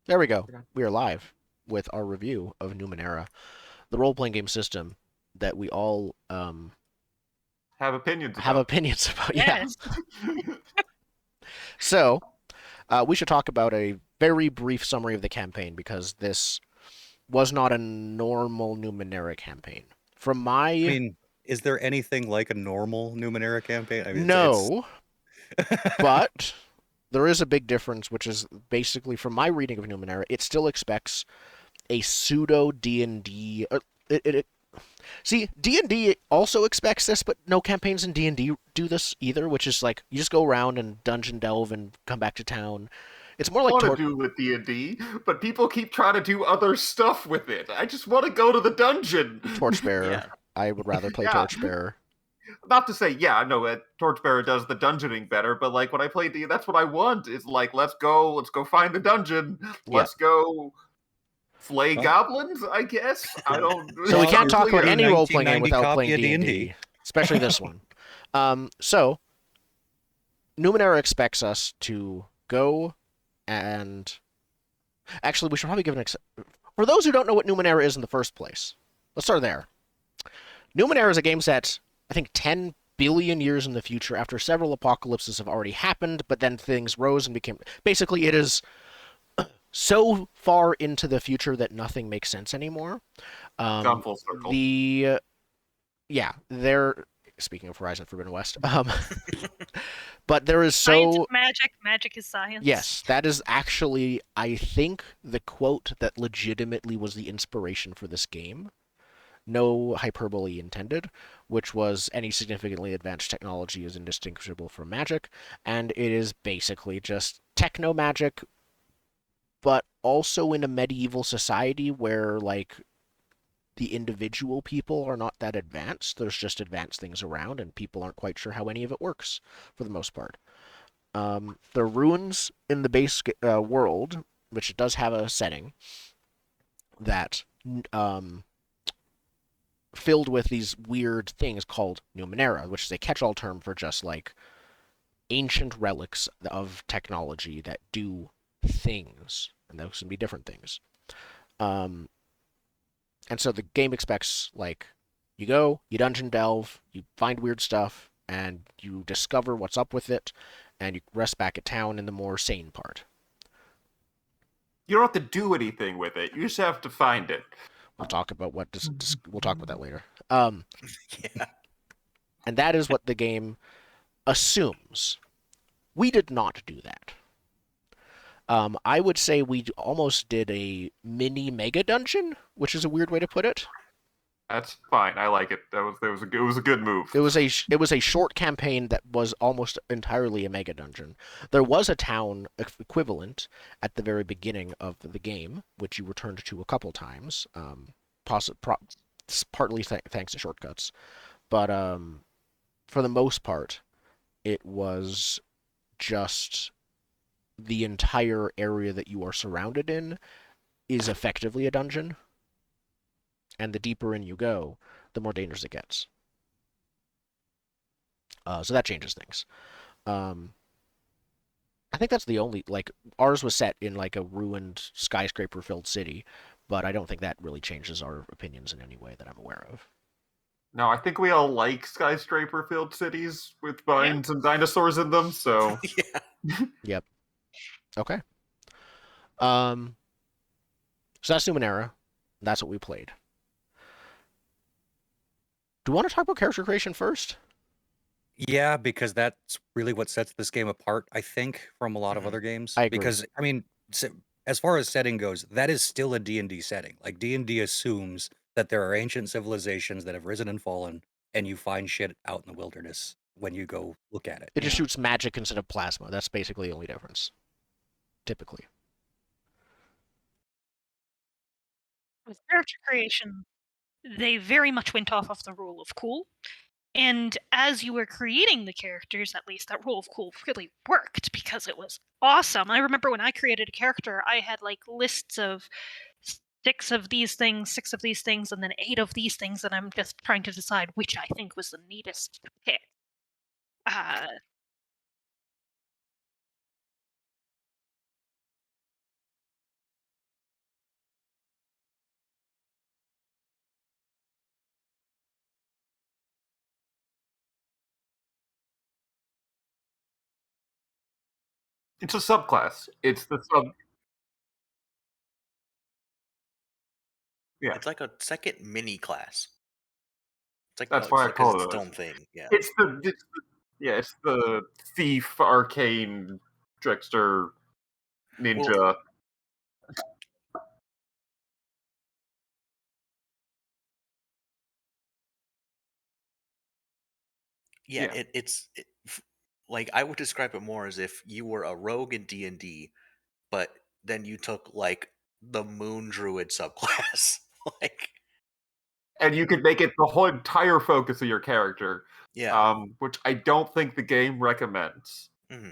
There we go. We are live with our review of Numenera, the role-playing game system that we all Have opinions have about. opinions about. Yeah. Yes. So we should talk about a very brief summary of the campaign because this was not a normal Numenera campaign. From I my mean, is there anything like a normal Numenera campaign? I mean, it's no, but there is a big difference, which is basically from my reading of Numenera, it still expects a pseudo D&D. It See, D&D also expects this, but no campaigns in D&D do this either, which is like you just go around and dungeon delve and come back to town. It's more like Want to do with D&D, but people keep trying to do other stuff with it. I just want to go to the dungeon. Torchbearer. yeah. I would rather play Yeah, Torchbearer. not to say, yeah, I know Torchbearer does the dungeoning better, but like when I play D, that's what I want. Is like, let's go find the dungeon, Yep. let's go slay Well, goblins. I guess I don't. So we well, can't you're talk Honestly, about playing a any role-playing game 1990 without copy playing of D&D, D&D. especially this one. So Numenera expects us to go and actually we should probably give for those who don't know what Numenera is in the first place. Let's start there. Numenera is a game set, I think, 10 billion years in the future after several apocalypses have already happened, but then things rose and became. Basically, it is so far into the future that nothing makes sense anymore. gone full circle. Yeah, they're. Speaking of Horizon Forbidden West, but there is Science is so. magic. Magic is science. Yes, that is actually, I think, the quote that legitimately was the inspiration for this game. No hyperbole intended, which was any significantly advanced technology is indistinguishable from magic, and it is basically just techno magic, but also in a medieval society where, like, the individual people are not that advanced. There's just advanced things around, and people aren't quite sure how any of it works for the most part. The ruins in the base world, which it does have a setting that um, filled with these weird things called Numenera, which is a catch-all term for just like ancient relics of technology that do things, and those can be different things. Um, and so the game expects like you go, you dungeon delve, you find weird stuff, and you discover what's up with it, and you rest back at town in the more sane part. You don't have to do anything with it. You just have to find it. We'll talk about we'll talk about that later. Yeah. And that is what the game assumes. We did not do that. I would say we almost did a mini mega dungeon, which is a weird way to put it. That's fine. I like it. It was a good move. It was a short campaign that was almost entirely a mega dungeon. There was a town equivalent at the very beginning of the game, which you returned to a couple times, partly thanks to shortcuts. But for the most part, it was just the entire area that you are surrounded in is effectively a dungeon, and the deeper in you go, the more dangerous it gets. So that changes things. Um, I think that's the only like ours was set in like a ruined skyscraper-filled city, but I don't think that really changes our opinions in any way that I'm aware of. No, I think we all like skyscraper-filled cities with Yeah. mines and dinosaurs in them. So yeah. Yep. Okay. Um, so that's Numenera. That's what we played. Do you want to talk about character creation first? Yeah, because that's really what sets this game apart, I think, from a lot of other games. I agree. Because, I mean, as far as setting goes, that is still a D&D setting. Like, D&D assumes that there are ancient civilizations that have risen and fallen, and you find shit out in the wilderness when you go look at it, It you just know? shoots magic instead of plasma. That's basically the only difference, typically. With character creation, they very much went off of the rule of cool. And as you were creating the characters, at least that rule of cool really worked because it was awesome. I remember when I created a character, I had like lists of six of these things, and then 8 of these things, and I'm just trying to decide which I think was the neatest to pick. Uh, It's a subclass. It's the sub. Yeah, It's like a second mini class. that's why I because call it's it its a. own thing. Yeah. It's the thief, arcane, trickster, Well, ninja. yeah, Yeah, like I would describe it more as if you were a rogue in D&D, but then you took like the moon druid subclass. Like, and you could make it the whole entire focus of your character, yeah. which I don't think the game recommends. Hmm.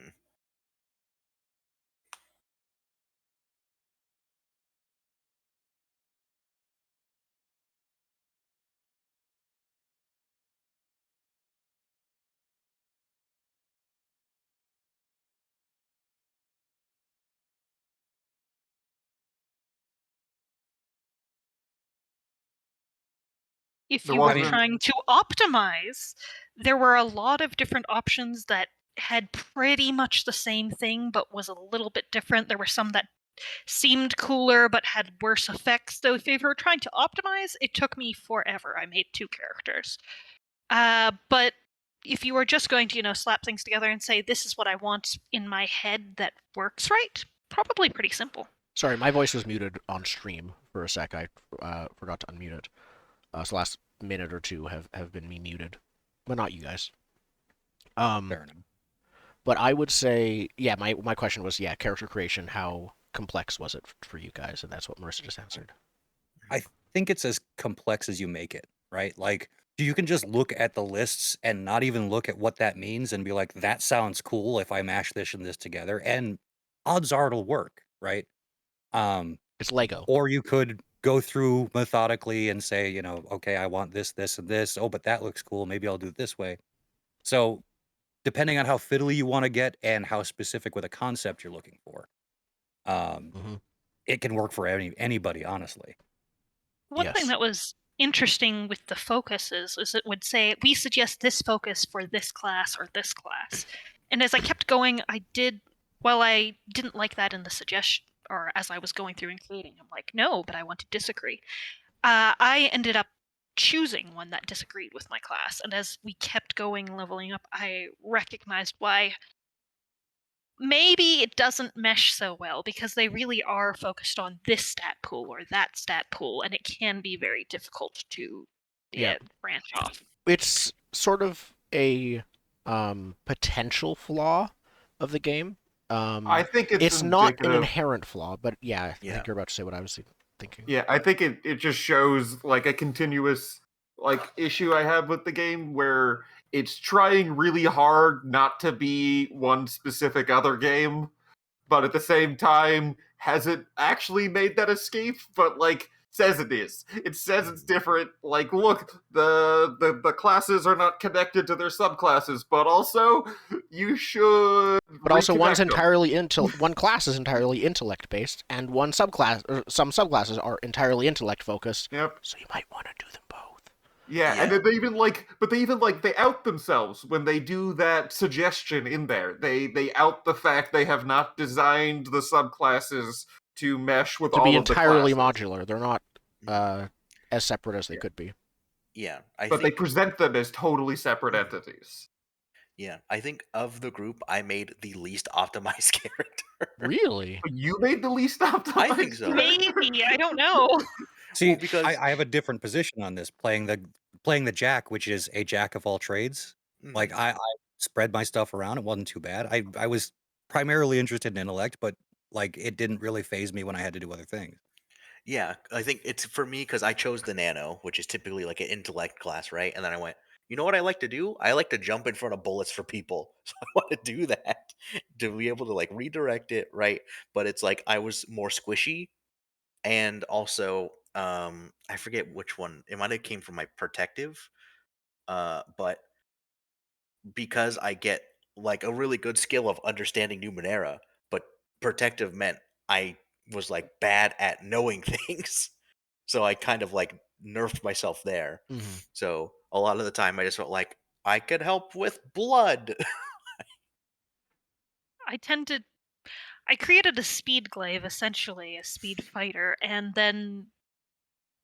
If There you were I mean, wasn't. trying to optimize, there were a lot of different options that had pretty much the same thing but was a little bit different. There were some that seemed cooler but had worse effects. So if you were trying to optimize, it took me forever. I made 2 characters. But if you were just going to, slap things together and say, this is what I want in my head that works right, probably pretty simple. Sorry, my voice was muted on stream for a sec. I forgot to unmute it. So the last minute or two have been me muted, but not you guys. fair enough. But I would say, yeah, my question was, yeah, character creation. How complex was it for you guys? And that's what Marissa just answered. I think it's as complex as you make it, right? Like, you can just look at the lists and not even look at what that means and be like, that sounds cool if I mash this and this together. And odds are it'll work, right? It's Lego. Or you could go through methodically and say, okay, I want this, this, and this. Oh, but that looks cool. Maybe I'll do it this way. So, depending on how fiddly you want to get and how specific with a concept you're looking for, Mm-hmm. it can work for anybody, honestly. One thing Yes. that was interesting with the focuses is it would say, we suggest this focus for this class or this class. And as I kept going, while I didn't like that in the suggestion, or as I was going through and creating, I'm like, no, but I want to disagree. I ended up choosing one that disagreed with my class. And as we kept going, leveling up, I recognized why maybe it doesn't mesh so well, because they really are focused on this stat pool or that stat pool, and it can be very difficult to Yeah. branch off. It's sort of a potential flaw of the game. I think it's It's not an indicative. inherent flaw, but yeah, I Yeah. think you're about to say what I was thinking. Yeah, I think it just shows like a continuous issue I have with the game where it's trying really hard not to be one specific other game, but at the same time hasn't actually made that escape, but says it is. It says it's different. Like, look, the classes are not connected to their subclasses, but also you should But also, reconnect them. one class is entirely intellect based, and one subclass, or some subclasses are entirely intellect focused. Yep. So you might want to do them both. Yeah, and Yeah. then they out themselves when they do that suggestion in there. They out the fact they have not designed the subclasses to mesh with To be all of the entirely classes. modular, they're not as separate as they could be. Yeah. But they present them as totally separate entities. Yeah, I think of the group, I made the least optimized character. Really? You made the least optimized I think so. Maybe, I don't know. See, Well, because I have a different position on this, playing the jack, which is a jack of all trades. Like, Mhm. I spread my stuff around. It wasn't too bad. I was primarily interested in intellect, but like, it didn't really phase me when I had to do other things. Yeah, I think it's for me because I chose the nano, which is typically like an intellect class, right? And then I went, you know what I like to do? I like to jump in front of bullets for people. So I want to do that to be able to like redirect it, right? But it's like I was more squishy, and also I forget which one. It might have came from my protective. But because I get like a really good skill of understanding Numenera, but protective meant I was like bad at knowing things. So I kind of like nerfed myself there. Mm-hmm. So a lot of the time I just felt like I could help with blood. I tend to I created a speed glaive, essentially a speed fighter, and then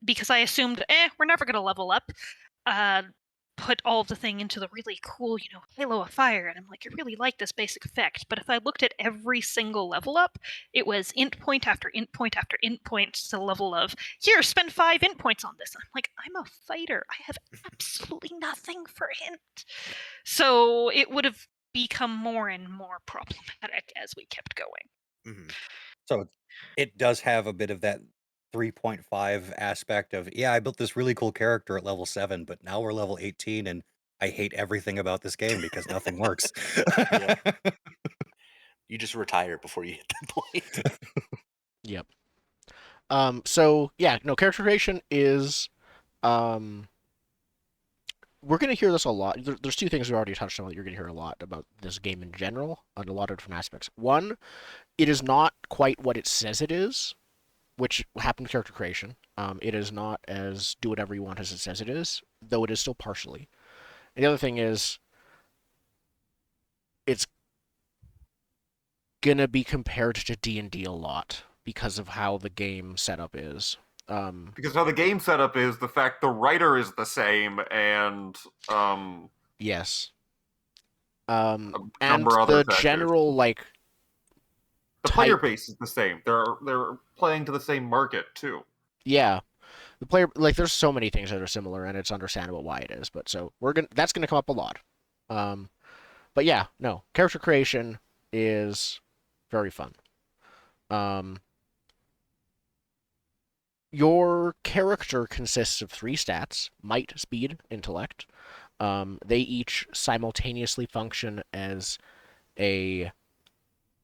because I assumed, we're never going to level up, put all of the thing into the really cool, halo of fire, and I'm like, I really like this basic effect. But if I looked at every single level up, it was int point after int point after int point to the level of, here, spend 5 int points on this. I'm like, I'm a fighter. I have absolutely nothing for int. So it would have become more and more problematic as we kept going. Mhm. So it does have a bit of that 3.5 aspect of, yeah, I built this really cool character at level 7, but now we're level 18 and I hate everything about this game because nothing works. Yeah. You just retire before you hit that point. Yep. So yeah, no, character creation is we're going to hear this a lot. There's two things we already touched on that you're going to hear a lot about this game in general on a lot of different aspects. One, it is not quite what it says it is, which happened with character creation. It is not as do whatever you want as it says it is, though it is still partially. And the other thing is, it's gonna be compared to D&D a lot because of how the game setup is. Because how the game setup is, the fact the writer is the same, and Yes. a And number of other the factors. general The player type. base is the same. They're playing to the same market too. Yeah, the player there's so many things that are similar, and it's understandable why it is. But so that's gonna come up a lot. Um, but yeah, no, character creation is very fun. Um, your character consists of 3 stats: might, speed, intellect. They each simultaneously function as a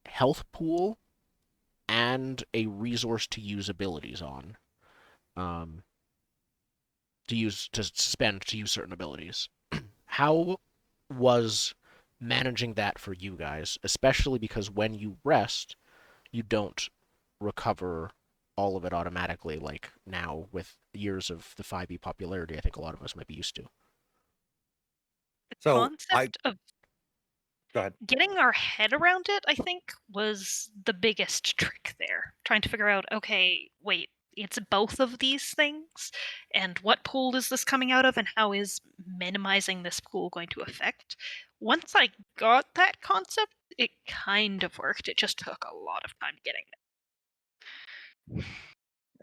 health pool and a resource to use abilities on. Um, to spend to use certain abilities. How was managing that for you guys, especially because when you rest, you don't recover all of it automatically like now with years of the 5e popularity I think a lot of us might be used to. The So I concept of go ahead. getting our head around it, I think, was the biggest trick there. Trying to figure out, okay, wait, it's both of these things, and what pool is this coming out of, and how is minimizing this pool going to affect? Once I got that concept, it kind of worked. It just took a lot of time getting there.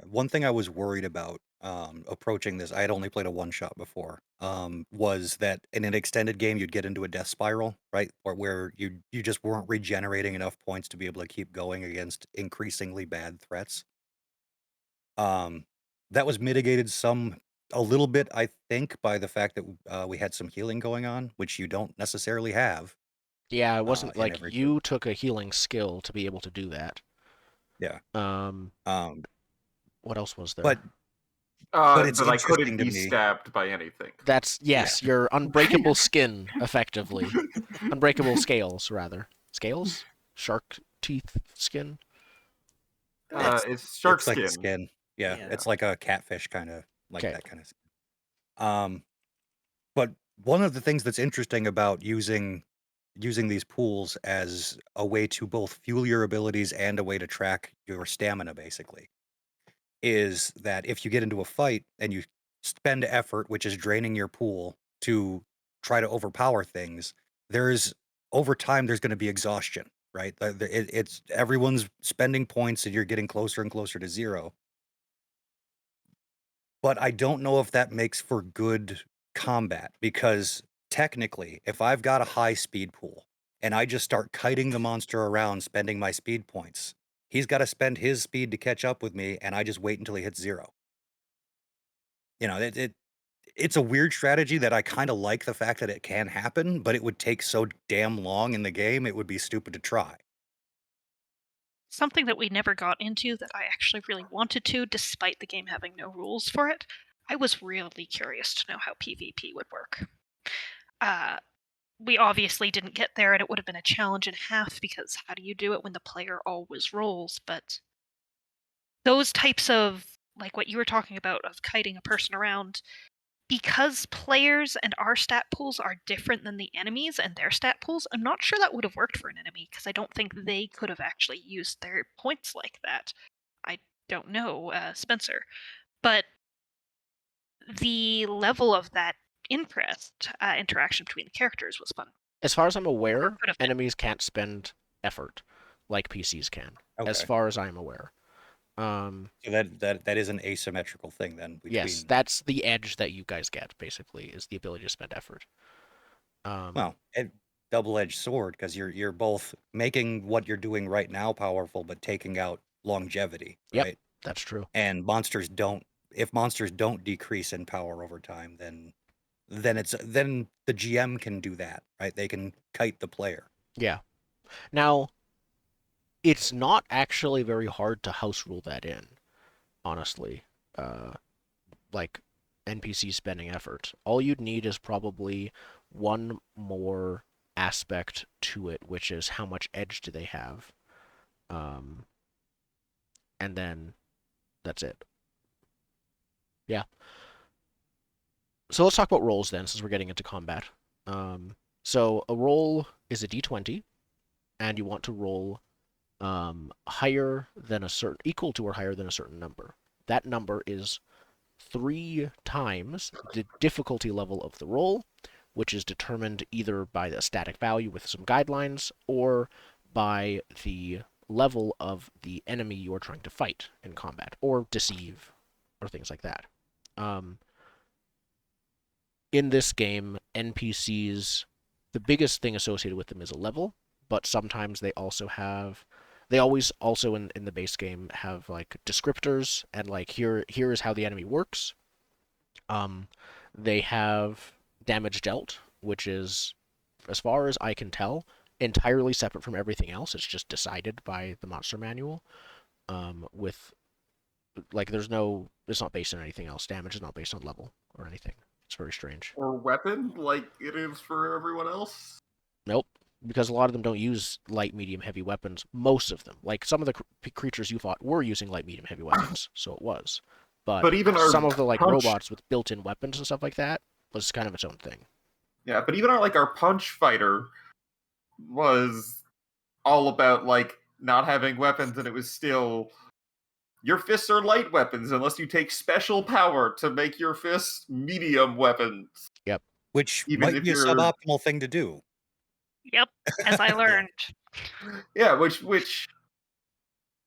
One thing I was worried about approaching this, I had only played a one shot before, was that in an extended game you'd get into a death spiral, right? Or where you just weren't regenerating enough points to be able to keep going against increasingly bad threats. Um, that was mitigated a little bit, I think, by the fact that we had some healing going on, which you don't necessarily have Yeah, it wasn't in like every group. you took a healing skill to be able to do that. Yeah. um Um, what else was there? but but it's That I couldn't interesting to be me. stabbed by anything. That's Yeah. yes, your unbreakable skin effectively. Unbreakable scales rather. Scales? Shark teeth skin? It's It's shark it's like skin. skin. Yeah, Yeah. it's like a catfish kinda like Okay. that kinda skin. Um, but one of the things that's interesting about using these pools as a way to both fuel your abilities and a way to track your stamina basically, is that if you get into a fight and you spend effort, which is draining your pool to try to overpower things, there's over time there's gonna be exhaustion, right? It's everyone's spending points and you're getting closer and closer to 0. But I don't know if that makes for good combat because technically, if I've got a high speed pool and I just start kiting the monster around spending my speed points, he's got to spend his speed to catch up with me and I just wait until he hits 0. You know, it's a weird strategy that I kind of like the fact that it can happen, but it would take so damn long in the game, it would be stupid to try. Something that we never got into that I actually really wanted to, despite the game having no rules for it. I was really curious to know how PvP would work. We obviously didn't get there, and it would have been a challenge and a half because how do you do it when the player always rolls? But those types of, like what you were talking about, of kiting a person around, because players and our stat pools are different than the enemies and their stat pools, I'm not sure that would have worked for an enemy, because I don't think they could have actually used their points like that. I don't know, Spencer. But the level of that interaction between the characters was fun. As far as I'm aware, Could have been. enemies can't spend effort like PCs can. As Okay. far as I'm aware. So that is an asymmetrical thing then between. Yes, that's the edge that you guys get. Basically, is the ability to spend effort. Well, double-edged sword, because you're both making what you're doing right now powerful, but taking out longevity, Yep. right? That's true. And monsters don't. If monsters don't decrease in power over time, then the GM can do that, right? They can kite the player. Yeah. Now, it's not actually very hard to house rule that in, honestly. Like NPC spending effort. All you'd need is probably one more aspect to it, which is how much edge do they have. And then that's it. Yeah. So let's talk about rolls then, since we're getting into combat. So a roll is a d20, and you want to roll higher than equal to or higher than a certain number. That number is 3 times the difficulty level of the roll, which is determined either by the static value with some guidelines or by the level of the enemy you are trying to fight in combat, or deceive, or things like that. In this game, NPCs, the biggest thing associated with them is a level, but sometimes they always also in the base game have like descriptors, and like here is how the enemy works. They have damage dealt, which is, as far as I can tell, entirely separate from everything else. It's just decided by the monster manual. With like it's not based on anything else. Damage is not based on level or anything. It's very strange. Or weapon, like it is for everyone else. Nope, because a lot of them don't use light, medium, heavy weapons. Most of them, like some of the creatures you fought, were using light, medium, heavy weapons, so it was. But even some of the like punch... robots with built-in weapons and stuff like that was kind of its own thing. Yeah, but even our punch fighter was all about like not having weapons, and it was still your fists are light weapons unless you take special power to make your fists medium weapons. Yep. Which Even might if be a you're... suboptimal thing to do. Yep, as I learned. Yeah, which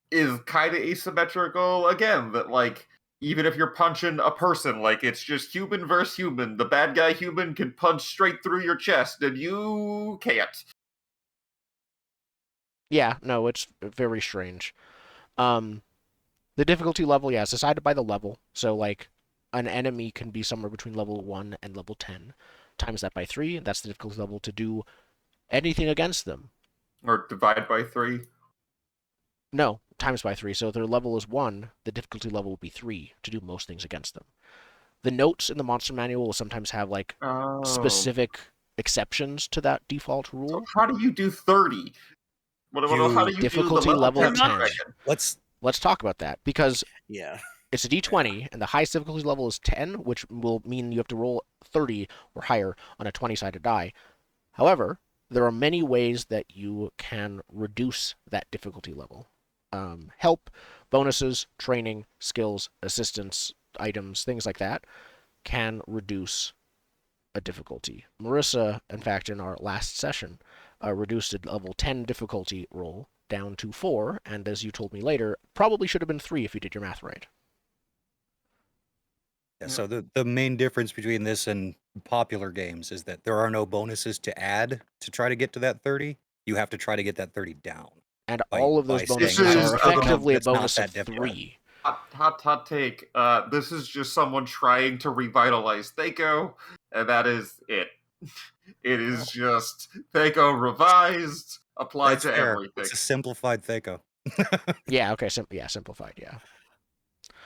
is kind of asymmetrical again, that like even if you're punching a person, like it's just human versus human, the bad guy human can punch straight through your chest and you can't. Yeah, no, it's very strange. The difficulty level, yeah, is decided by the level. So like an enemy can be somewhere between level 1 and level 10. Times that by 3, and that's the difficulty level to do anything against them. Or divide by 3. No, times by 3. So if their level is 1, the difficulty level will be 3 to do most things against them. The notes in the monster manual will sometimes have like specific exceptions to that default rule. So how do you do 30? How do you difficulty do the level 10? Let's talk about that, because Yeah. it's a d20, and the highest difficulty level is 10, which will mean you have to roll 30 or higher on a 20-sided die. However, there are many ways that you can reduce that difficulty level. Help, bonuses, training, skills, assistance, items, things like that can reduce a difficulty. Marissa, in fact, in our last session, reduced a level 10 difficulty roll down to 4, and as you told me later, probably should have been 3 if you did your math right. Yeah, so the main difference between this and popular games is that there are no bonuses to add to try to get to that 30. You have to try to get that 30 down. And all of those bonuses are effectively a bonus of 3. Hot take. This is just someone trying to revitalize Thaco, and that is it. It is just Thaco revised, applied to everything. It's a simplified Thaco. Yeah, okay, simplified, yeah.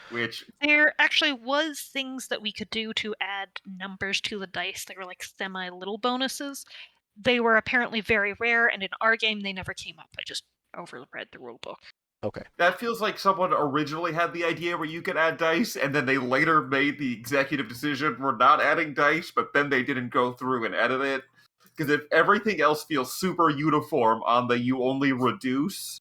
Which there actually was things that we could do to add numbers to the dice that were like semi-little bonuses. They were apparently very rare, and in our game they never came up. I just overread the rulebook. Okay. That feels like someone originally had the idea where you could add dice, and then they later made the executive decision we're not adding dice, but then they didn't go through and edit it. Because if everything else feels super uniform on the you only reduce.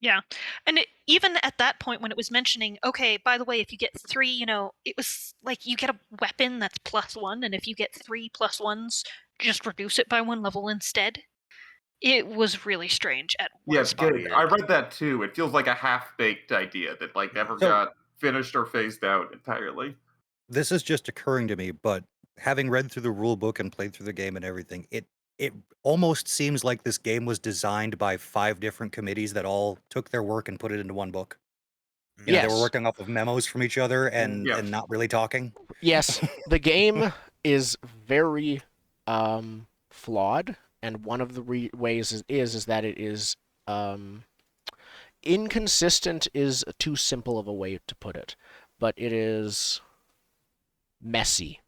Yeah. And even at that point when it was mentioning, okay, by the way, if you get 3, it was like you get a weapon that's +1, and if you get 3 +1s, just reduce it by 1 level instead. It was really strange at one Yeah, spot. good. I Weird. read that too. It feels like a half-baked idea that never So- got finished or phased out entirely. This is just occurring to me, but having read through the rule book and played through the game and everything, it almost seems like this game was designed by 5 different committees that all took their work and put it into one book. You know, they were Yes. working off of memos from each other and Yeah. and not really talking. Yes, the game is very flawed, and one of the ways is that it is inconsistent is too simple of a way to put it, but it is messy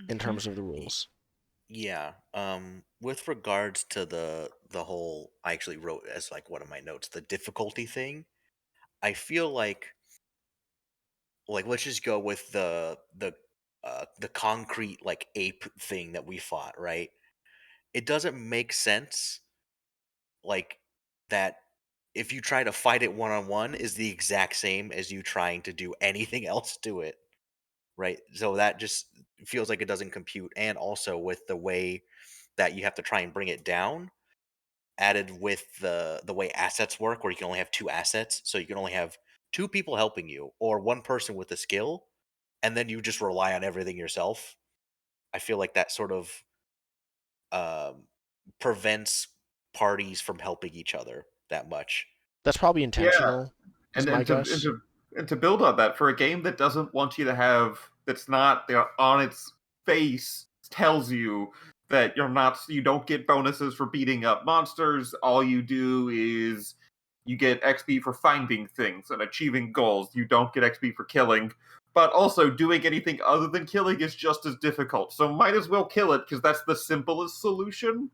in Mhm. terms of the rules. Yeah. With regards to the whole, I actually wrote as like one of my notes, the difficulty thing. I feel like let's just go with the concrete like ape thing that we fought, right? It doesn't make sense like that if you try to fight it one on one is the exact same as you trying to do anything else to it, right? So that just feels like it doesn't compute. And also with the way that you have to try and bring it down, added with the way assets work, where you can only have 2 assets, so you can only have 2 people helping you or 1 person with a skill, and then you just rely on everything yourself. I feel like that sort of um, prevents parties from helping each other that much. That's probably Yeah. intentional, is And my and to and guess. to and to build on that, for a game that doesn't want you to have that's not on its face tells you that you don't get bonuses for beating up monsters. All you do is you get XP for finding things and achieving goals. You don't get XP for killing. But also doing anything other than killing is just as difficult. So might as well kill it because that's the simplest solution.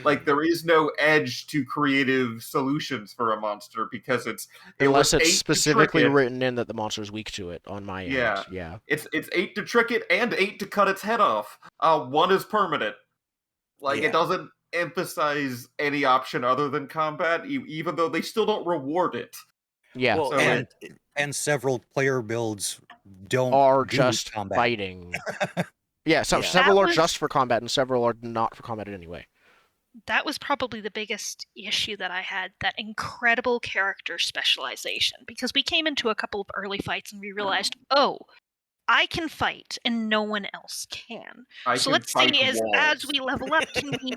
Like there is no edge to creative solutions for a monster because it was Unless it's 8 to trick specifically it. written in that the monster's weak to it on my Yeah. end. Yeah. It's 8 to trick it and 8 to cut its head off. One is permanent. Like Yeah. it doesn't emphasize any option other than combat, even though they still don't reward it. Yeah. Well, So And it, and several player builds don't Are do just combat. fighting. Yeah, Yeah. several That are was- just for combat and several are not for combat in any way. That was probably the biggest issue that I had, that incredible character specialization, because we came into a couple of early fights and we realized, oh, I can fight and no one else can. I So can let's say fight as walls. we level up, can we,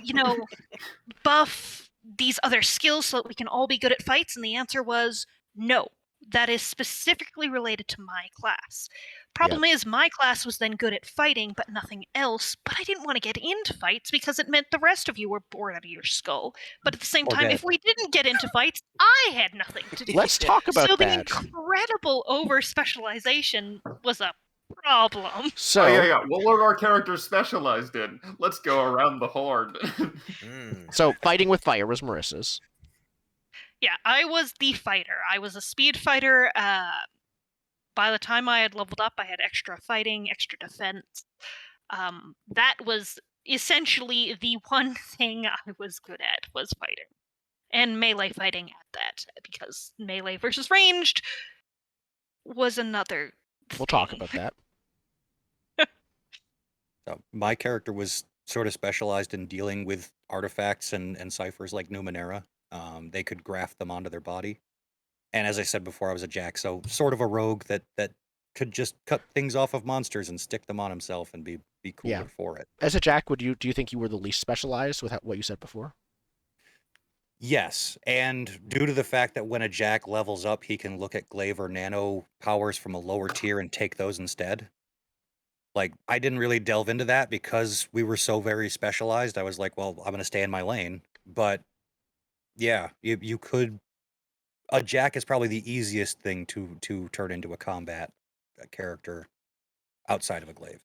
buff these other skills so that we can all be good at fights? And the answer was no. That is specifically related to my class. Problem is, my class was then good at fighting, but nothing else. But I didn't want to get into fights because it meant the rest of you were bored out of your skull. But at the same Or time, dead. if we didn't get into fights, I had nothing to do. Let's talk about So the that. incredible over specialization was a problem. So, Oh yeah. What are our characters specialized in? Let's go around the horn. Mm. so fighting with fire was Marissa's. Yeah, I was the fighter. I was a speed fighter. By the time I had leveled up, I had extra fighting, extra defense. That was essentially the one thing I was good at, was fighting. And melee fighting at that, because melee versus ranged was another We'll talk thing. about that. So my character was sort of specialized in dealing with artifacts and ciphers like Numenera. They could graft them onto their body. And as I said before, I was a jack, so sort of a rogue that could just cut things off of monsters and stick them on himself and be cooler Yeah. for it. As a Jack, do you think you were the least specialized with what you said before? Yes, and due to the fact that when a jack levels up, he can look at glaive or nano powers from a lower tier and take those instead. Like, I didn't really delve into that because we were so very specialized. I was like, well, I'm going to stay in my lane. But yeah, you could. A jack is probably the easiest thing to turn into a combat character outside of a glaive.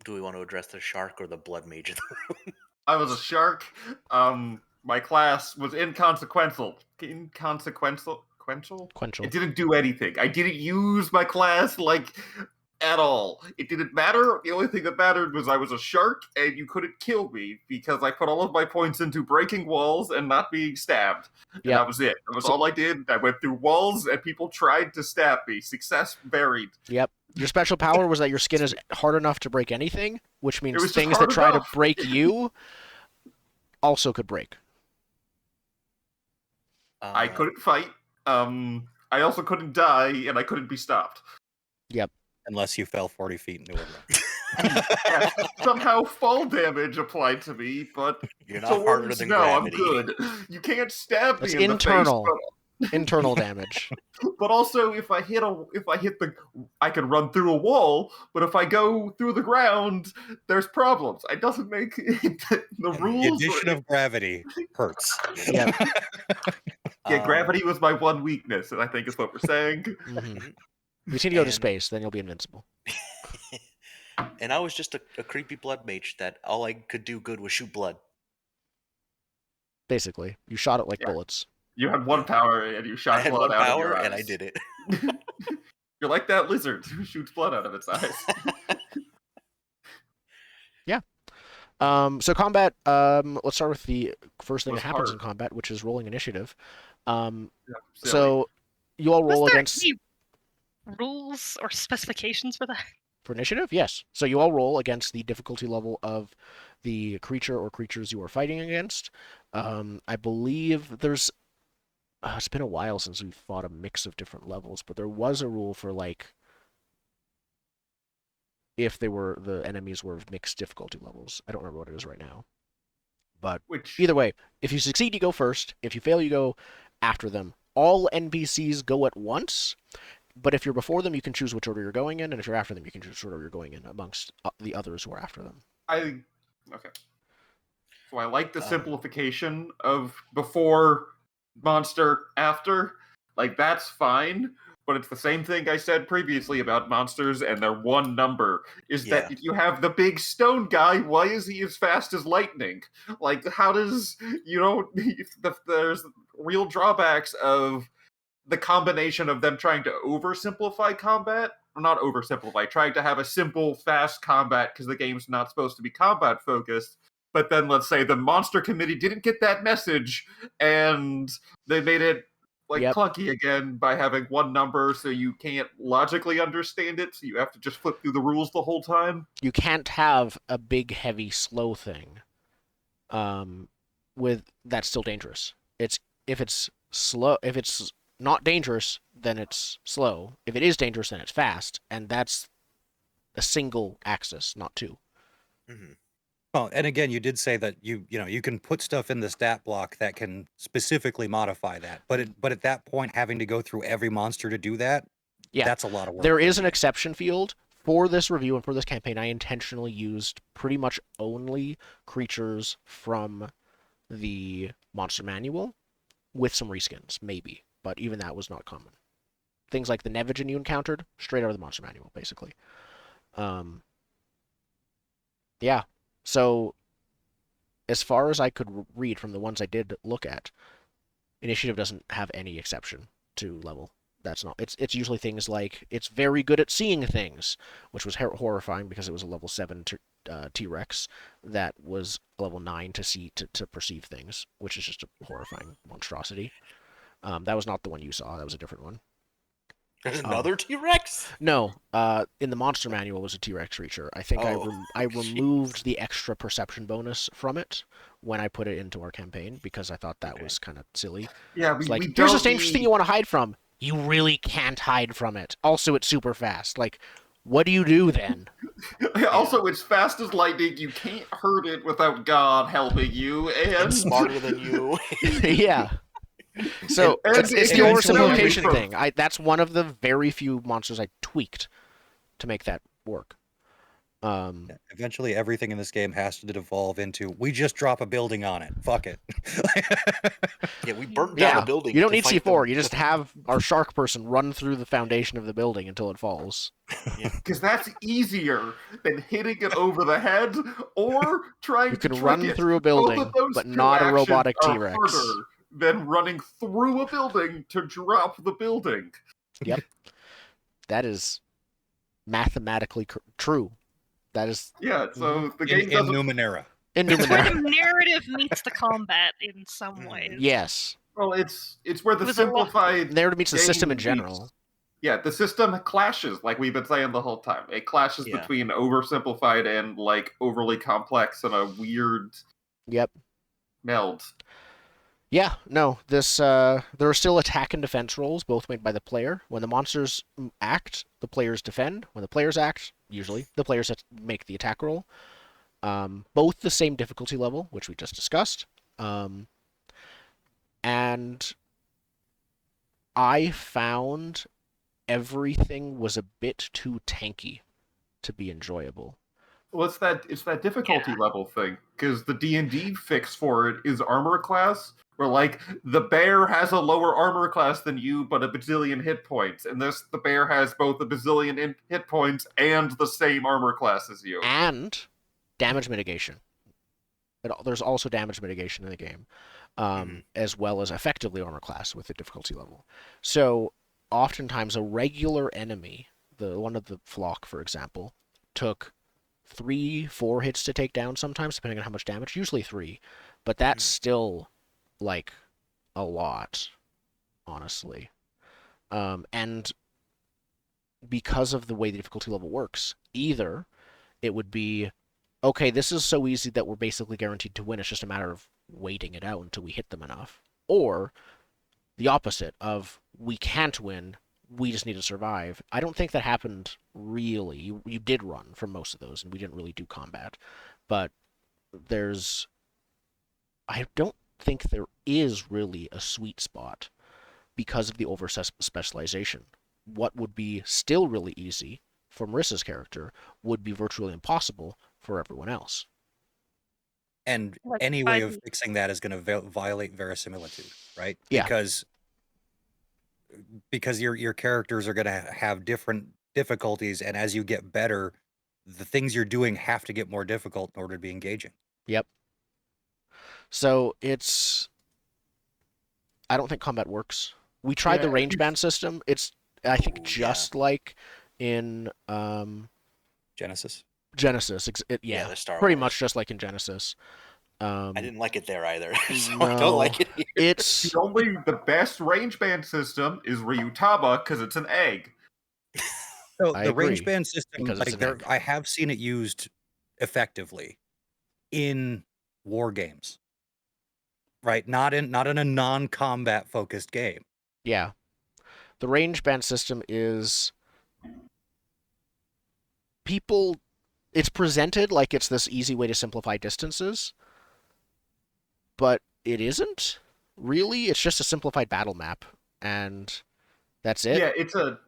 Do we want to address the shark or the blood mage? I was a shark. my class was inconsequential. Inconsequential? Quenchel. It didn't do anything. I didn't use my class, like, at all. It didn't matter. The only thing that mattered was I was a shark, and you couldn't kill me, because I put all of my points into breaking walls and not being stabbed. And Yep. that was it. That was all I did. I went through walls, and people tried to stab me. Success varied. Yep. Your special power was that your skin is hard enough to break anything, which It means was just things hard that try enough. to break you also could break. I couldn't fight. I also couldn't die, and I couldn't be stopped. Yep. Unless you fell 40 feet into a room. Yeah, somehow fall damage applied to me, but You're not harder swords, than no, gravity. I'm good. You can't stab That's me in internal. the face, Internal damage. but also if I hit I can run through a wall, but if I go through the ground, there's problems. It doesn't make the The rules. addition of gravity hurts. Yep. Yeah, gravity was my one weakness, and I think is what we're saying. Mm-hmm. You just need to go to And- space, then you'll be invincible. And I was just a creepy blood mage that all I could do good was shoot blood. Basically, you shot it like Yeah. bullets. You had one power, and you I shot had blood one out of power, your eyes. and I did it. You're like that lizard who shoots blood out of its eyes. So combat. Let's start with the first thing Was that happens hard. in combat, which is rolling initiative. Yeah, silly. So you all roll Was there against any rules or specifications for that? for initiative. Yes. So you all roll against the difficulty level of the creature or creatures you are fighting against. I believe there's. It's been a while since we've fought a mix of different levels, but there was a rule for like if the enemies were of mixed difficulty levels. I don't remember what it is right now. But Which either way, if you succeed, you go first. If you fail, you go after them. All NPCs go at once, but if you're before them, you can choose which order you're going in, and if you're after them, you can choose which order you're going in amongst the others who are after them. okay. So I like the simplification of before monster after. Like that's fine, but it's the same thing I said previously about monsters and their one number. Is that if you have the big stone guy, why is he as fast as lightning? Like how does there's real drawbacks of the combination of them trying to oversimplify combat, or not oversimplify, trying to have a simple, fast combat because the game's not supposed to be combat focused. But then let's say the monster committee didn't get that message and they made it clunky again by having one number so you can't logically understand it, so you have to just flip through the rules the whole time. You can't have a big, heavy, slow thing with that's still dangerous. If it's not dangerous, then it's slow. If it is dangerous, then it's fast, and that's a single axis, not two. Mm-hmm. Well, and again, you did say that you can put stuff in the stat block that can specifically modify that, but at that point, having to go through every monster to do that, that's a lot of work. There is an exception field for this review and for this campaign. I intentionally used pretty much only creatures from the monster manual, with some reskins, maybe. But even that was not common. Things like the Nevigin you encountered, straight out of the monster manual, basically. Yeah. So, as far as I could read from the ones I did look at, initiative doesn't have any exception to level. That's not. It's usually things like it's very good at seeing things, which was horrifying because it was a level 7 T-Rex that was level 9 to perceive things, which is just a horrifying monstrosity. That was not the one you saw. That was a different one. There's another T-Rex? No. In the monster manual was a T-Rex creature. I think I removed the extra perception bonus from it when I put it into our campaign because I thought that was kind of silly. Yeah, it's like, here's this dangerous thing you want to hide from. You really can't hide from it. Also, it's super fast. Like, what do you do then? Also, it's fast as lightning. You can't hurt it without God helping you, and It's smarter than you. Yeah. So it's the oversimplification thing. That's one of the very few monsters I tweaked to make that work. Yeah, eventually, everything in this game has to devolve into we just drop a building on it. Fuck it. Yeah, we burnt down a Yeah, building you don't to need fight C4. them. You just have our shark person run through the foundation of the building until it falls. Because that's easier than hitting it over the head or trying You to can trick run it. through a Both of building, those but two not a actions robotic are T-Rex. harder than running through a building to drop the building. Yep. That is mathematically true. That is Yeah, so the in game doesn't. Numenera. in It's where the Numenera. narrative meets the combat in some ways. Yes. Well, it's where the Was a lot- simplified Narrative meets the system in game general. meets- Yeah, the system clashes, like we've been saying the whole time. It clashes Yeah. between oversimplified and like overly complex in a weird Yep. meld. Yeah, no, there are still attack and defense rolls, both made by the player. When the monsters act, the players defend. When the players act, usually, the players make the attack roll. Both the same difficulty level, which we just discussed. And I found everything was a bit too tanky to be enjoyable. Well, it's that difficulty level thing, because the D&D fix for it is armor class, where like the bear has a lower armor class than you, but a bazillion hit points. And this, the bear has both a bazillion hit points and the same armor class as you. And damage mitigation. There's also damage mitigation in the game, as well as effectively armor class with the difficulty level. So oftentimes a regular enemy, the one of the flock, for example, took 3-4 hits to take down sometimes, depending on how much damage. Usually 3, but that's still like a lot, honestly. And because of the way the difficulty level works, either it would be, okay, this is so easy that we're basically guaranteed to win. It's just a matter of waiting it out until we hit them enough. Or the opposite of, we can't win, we just need to survive. I don't think that happened really. You did run from most of those, and we didn't really do combat. But I don't think there is really a sweet spot because of the over specialization. What would be still really easy for Marissa's character would be virtually impossible for everyone else. And Like, any way of fixing that is going to violate verisimilitude, right? Yeah. Because your characters are going to have different difficulties, and as you get better, the things you're doing have to get more difficult in order to be engaging. Yep. So I don't think combat works. We tried the range band system. It's, I think, just like in Genesis. Yeah, the Star pretty Wars. much just like in Genesis. I didn't like it there either, so No, I don't like it here. It's The best range band system is Ryutama, because it's an egg. So I the agree, range band system, because it's like an egg. I have seen it used effectively in war games, right? Not in a non-combat focused game. Yeah. The range band system is it's presented like it's this easy way to simplify distances, but it isn't really. It's just a simplified battle map, and that's it. Yeah, it's a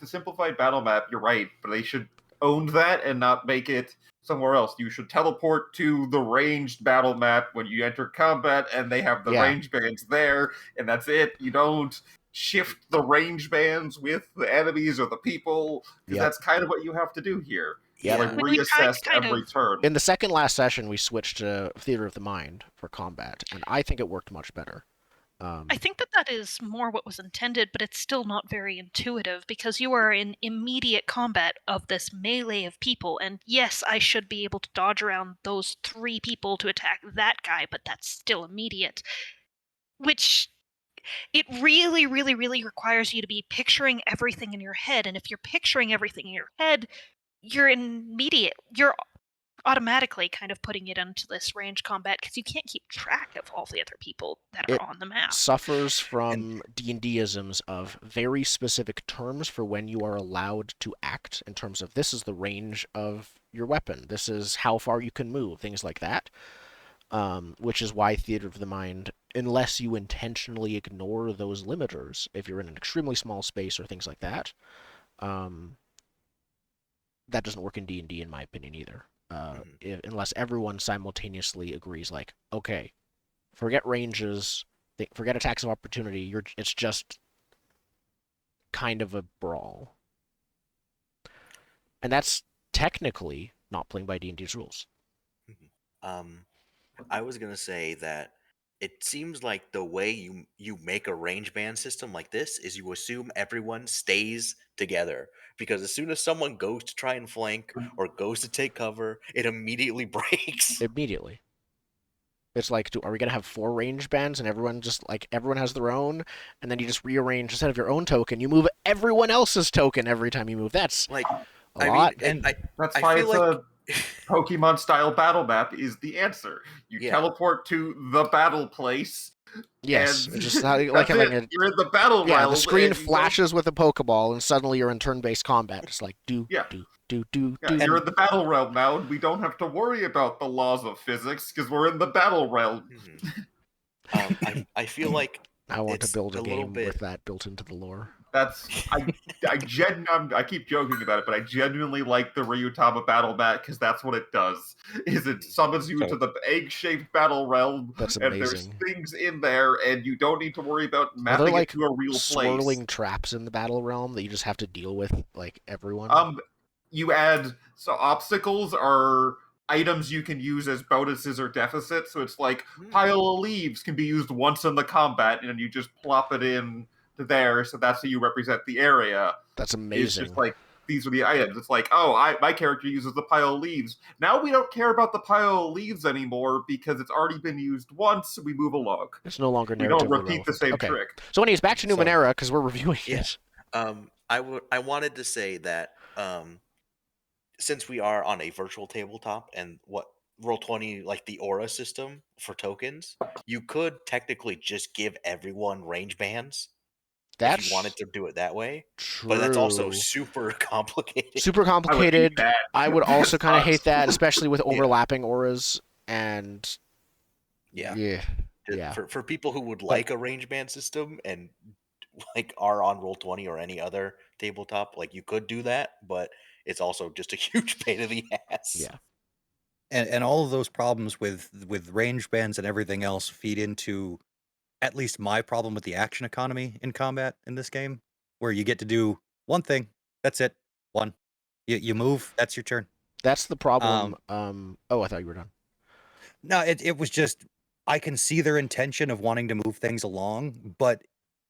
simplified battle map. You're right, but they should own that and not make it somewhere else. You should teleport to the ranged battle map when you enter combat, and they have the range bands there, and that's it. You don't shift the range bands with the enemies or the people, because that's kind of what you have to do here. Yeah. Like reassess every turn. In the second last session, we switched to Theater of the Mind for combat, and I think it worked much better. I think that is more what was intended, but it's still not very intuitive because you are in immediate combat of this melee of people, and yes, I should be able to dodge around those 3 people to attack that guy, but that's still immediate. Which, it really, really, really requires you to be picturing everything in your head, and if you're picturing everything in your head, you're automatically kind of putting it into this range combat because you can't keep track of all the other people that are on the map. Suffers from D&D-isms of very specific terms for when you are allowed to act, in terms of this is the range of your weapon, this is how far you can move, things like that. Which is why Theater of the Mind, unless you intentionally ignore those limiters, if you're in an extremely small space or things like that, that doesn't work in D&D in my opinion either. Mhm. Unless everyone simultaneously agrees, like, okay, forget ranges, forget attacks of opportunity. It's just kind of a brawl, and that's technically not playing by D&D's rules. Um, I was gonna say that it seems like the way you make a range band system like this is you assume everyone stays together, because as soon as someone goes to try and flank or goes to take cover, it immediately breaks. Immediately. It's like, are we gonna have 4 range bands and everyone has their own, and then you just rearrange instead of your own token, you move everyone else's token every time you move. That's Like, a I lot. mean, And That's I why feel it's like a Pokemon style battle map is the answer. You yeah, teleport to the battle place, Yes, and it's just like that's having it. You're in the battle the realm, screen and you don't. flashes with a Pokeball, and suddenly you're in turn-based combat. It's like do Yeah, do do do yeah, do. you're and in the battle realm now, and we don't have to worry about the laws of physics because we're in the battle realm. mhm. I feel like I want to it's build a a little game with bit. that built into the lore. That's I keep joking about it, but I genuinely like the Ryutama battle mat because that's what it does. Is it Mhm. summons you So- to the egg-shaped battle realm, That's and there's amazing. things in there, and you don't need to worry about Are there mapping it like to a real place. swirling traps in the battle realm that you just have to deal with, like everyone? You add obstacles are items you can use as bonuses or deficits. So it's like Hmm. pile of leaves can be used once in the combat, and you just plop it in to there. So that's how you represent the area. That's It's amazing. just like these are the items. It's like, oh, my character uses the pile of leaves. Now we don't care about the pile of leaves anymore because it's already been used once. So we move along. It's no longer We don't narratively repeat the relevant. same Okay. trick. So anyways, back to So- Numenera because we're reviewing Yeah. it. I wanted to say that since we are on a virtual tabletop and what Roll20, like the aura system for tokens, you could technically just give everyone range bands if you wanted That's to do it that way. true. But that's also super complicated. Super I would hate complicated. that. I would also That kind of sucks. hate that, especially with overlapping auras and Yeah. yeah. For people who would But- like a range band system and like are on Roll20 or any other tabletop, like you could do that, but it's also just a huge pain in the ass. Yeah. and all of those problems with range bands and everything else feed into at least my problem with the action economy in combat in this game, where you get to do one thing, that's it, one. You move, that's your turn. That's the problem. Oh, I thought you were done. No, it was just, I can see their intention of wanting to move things along, but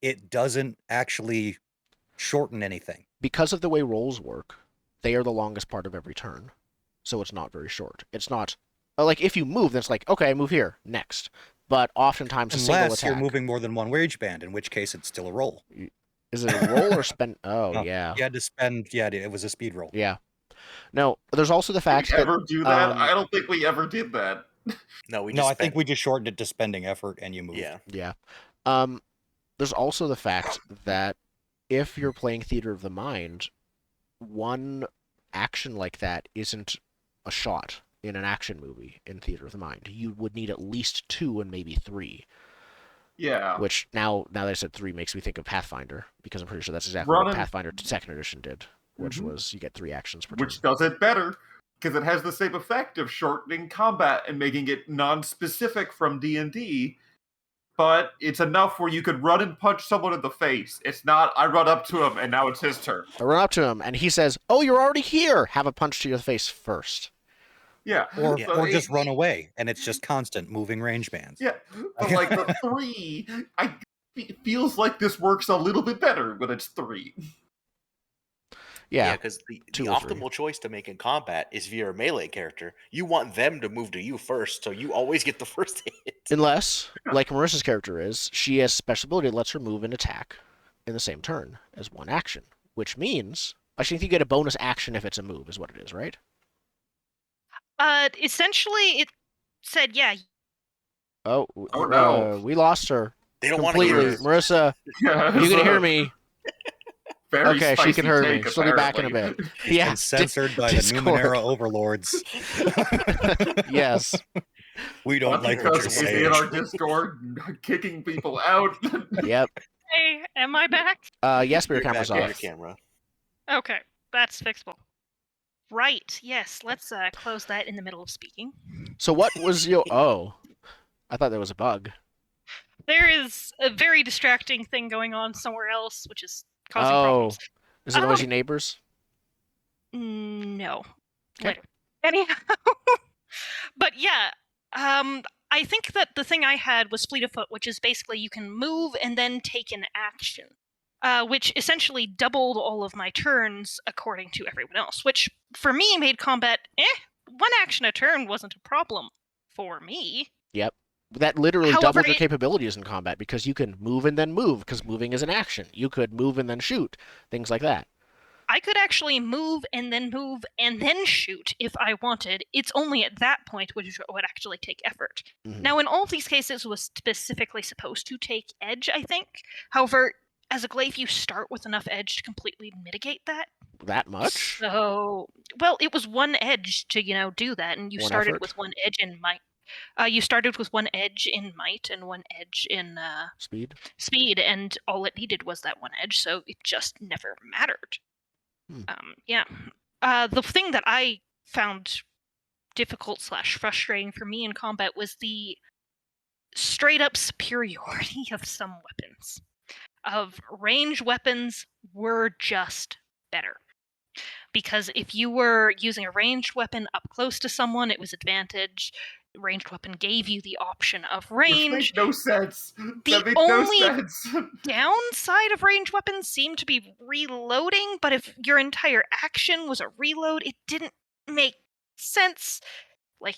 it doesn't actually shorten anything. Because of the way rolls work, they are the longest part of every turn. So it's not very short. It's not like if you move, then it's like, okay, I move here, next. But oftentimes a single Unless attack. you're moving more than one wage band, in which case it's still a roll. Is it a roll or spend? Oh, No, yeah. You had to spend, yeah, it was a speed roll. Yeah. No, there's also the Did fact we that ever do that? I don't think we ever did that. No, we No, just I think spent- we just shortened it to spending effort and you moved. yeah. yeah. There's also the fact that if you're playing Theater of the Mind, one action like that isn't a shot in an action movie in Theater of the Mind. You would need at least 2 and maybe 3. Yeah. Which now that I said 3 makes me think of Pathfinder, because I'm pretty sure that's exactly what Pathfinder 2nd Edition did, which was you get 3 actions per turn. Which does it better because it has the same effect of shortening combat and making it non-specific from D&D. But it's enough where you could run and punch someone in the face. It's not, I run up to him and now it's his turn. I run up to him and he says, "Oh, you're already here. Have a punch to your face first." Yeah. Or Yeah. or just run away, and it's just constant moving range bands. Yeah. But like the 3, it feels like this works a little bit better when it's 3. Yeah. because the 2 or 3. optimal choice to make in combat is via a melee character. You want them to move to you first, so you always get the first hit. Unless, like Marissa's character is, she has special ability that lets her move and attack in the same turn as one action, which means I think you get a bonus action if it's a move, is what it is, right? Essentially, it said, yeah. Oh, Oh, no. we lost her They don't want to hear completely. this. Marissa, Yeah, you can hear me? Very Okay, she can spicy hear take, me. She'll be back in a apparently. bit. Yeah, And censored by the Discord. Numenera overlords. Yes. We don't Not like what because you're he's saying. in our Discord kicking people out. Yep. Hey, am I back? Yes, but your You're camera's back on off. your camera. Okay, that's fixable. Right. Yes. Let's close that in the middle of speaking. So what was your... Oh, I thought there was a bug. There is a very distracting thing going on somewhere else, which is causing Oh, problems. is it noisy neighbors? No. 'Kay. Later. Anyhow, but yeah, I think that the thing I had was fleet of foot, which is basically you can move and then take an action, which essentially doubled all of my turns according to everyone else, which for me made combat, one action a turn wasn't a problem for me. Yep. That literally However, doubled your capabilities in combat because you can move and then move because moving is an action. You could move and then shoot, things like that. I could actually move and then shoot if I wanted. It's only at that point which would actually take effort. Mhm. Now, in all of these cases, it was specifically supposed to take edge, I think. However, as a glaive, you start with enough edge to completely mitigate that. That much? So, well, it was one edge to do that, and you One started effort? with one edge in might. You started with one edge in might and one edge in Speed? speed, and all it needed was that one edge, so it just never mattered. Yeah. The thing that I found difficult/frustrating for me in combat was the straight up superiority of some weapons. Of ranged weapons were just better. Because if you were using a ranged weapon up close to someone, it was advantage. Ranged weapon gave you the option of Which range. makes no sense. The That makes only no sense. downside of ranged weapons seemed to be reloading, but if your entire action was a reload, it didn't make sense. Like,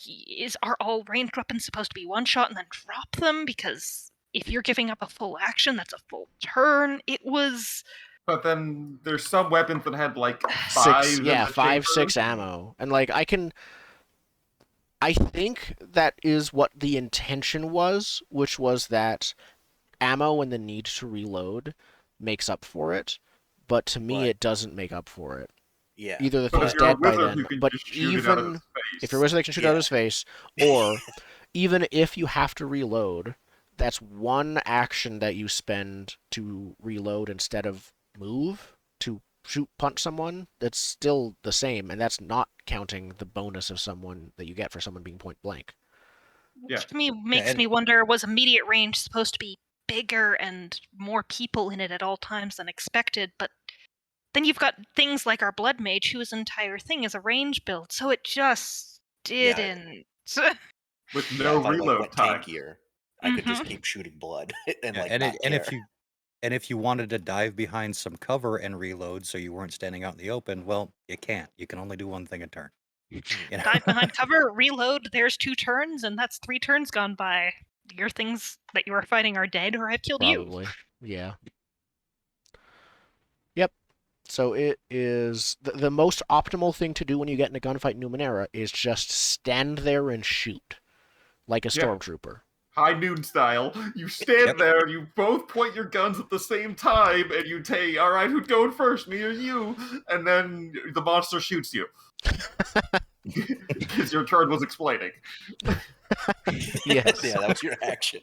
are all ranged weapons supposed to be one shot and then drop them? Because if you're giving up a full action, that's a full turn. It was... But then there's some weapons that had like five in the 6 chamber. ammo. And like I think that is what the intention was, which was that ammo and the need to reload makes up for it, but to me But- it doesn't make up for it. Yeah. Either the But thing's if you're a dead by wizard then, who can but just shoot it out of even his face. if you're a wizard that can shoot out of Yeah. his face, or even if you have to reload, that's one action that you spend to reload instead of move to punch someone. That's still the same, and that's not counting the bonus of someone that you get for someone being point blank. Yeah. Which to me makes and- me wonder, was immediate range supposed to be bigger and more people in it at all times than expected? But then you've got things like our blood mage, whose entire thing is a range build, so it just didn't. with Yeah, no if I reload went time. tankier, I could just Mhm. keep shooting blood and Yeah, like and not and care. if you wanted to dive behind some cover and reload so you weren't standing out in the open, well, you can't. You can only do one thing a turn. You know? Dive behind cover, reload, there's 2 turns, and that's 3 turns gone by. Your things that you are fighting are dead, or I've killed you. Probably. Yeah. Yep. So it is the most optimal thing to do when you get in a gunfight in Numenera is just stand there and shoot like a Yeah. stormtrooper. High noon style. You stand Yep. there, you both point your guns at the same time, and you take, all right, who's going first, me or you? And then the monster shoots you. Because your turn was explaining. Yes. Yeah, that was your action.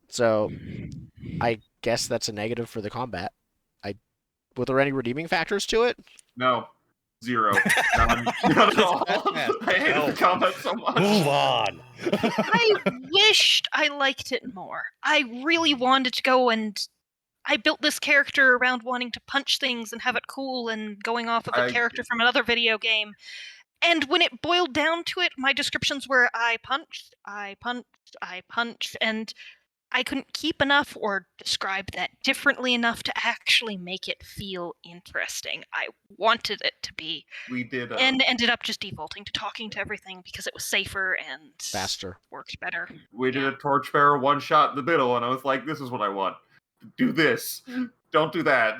So I guess that's a negative for the combat. Were there any redeeming factors to it? No. Zero. None at all. Batman. I hated No. the combat so much. Move on. I wished I liked it more. I really wanted to go and I built this character around wanting to punch things and have it cool and going off of a I- character from another video game. And when it boiled down to it, my descriptions were I punched, and I couldn't keep enough or describe that differently enough to actually make it feel interesting. I wanted it to be, We did. and ended up just defaulting to talking to everything because it was safer and Faster. worked better. We did a torchbearer one shot in the middle, and I was like, "This is what I want. Do this. Don't do that."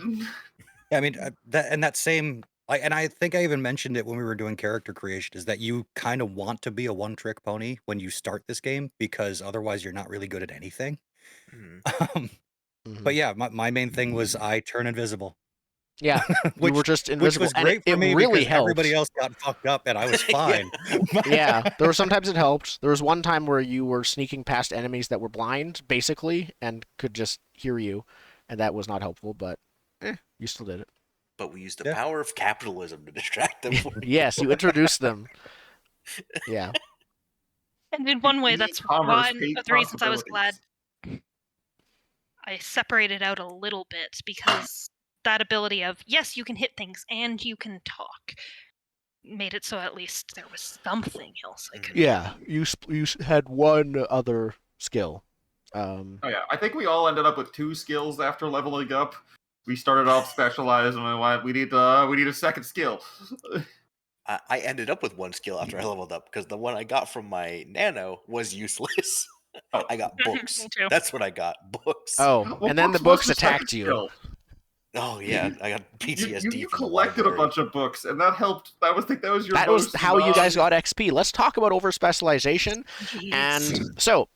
Yeah, I mean, that same, and I think I even mentioned it when we were doing character creation, is that you kind of want to be a one-trick pony when you start this game, because otherwise you're not really good at anything. Mhm. Mhm. But yeah, my main thing was I turn invisible. Yeah, you which, were just which invisible, was and great it for me really because helped. everybody else got fucked up and I was Yeah. fine. Yeah, there were sometimes it helped. There was one time where you were sneaking past enemies that were blind, basically, and could just hear you, and that was not helpful, but you still did it. but we used the Yeah. power of capitalism to distract them. Yes, you introduced them. Yeah. And in one way, that's E-commerce one paid of the reasons I was glad possibilities. I separated out a little bit, because that ability of, yes, you can hit things and you can talk, made it so at least there was something else I could Yeah, you had one other skill. Oh yeah, I think we all ended up with 2 skills after leveling up. We started off specialized, and we need a second skill. I ended up with 1 skill after I leveled up because the one I got from my nano was useless. Oh. I got books. Me too. That's what I got. Books. Oh, Well, and then the books books was the second attacked you. skill. Oh yeah, I got PTSD You from the collected a library. bunch of books, and that helped. I would think that was your That most. was how you guys got XP. Let's talk about over specialization Jeez. and so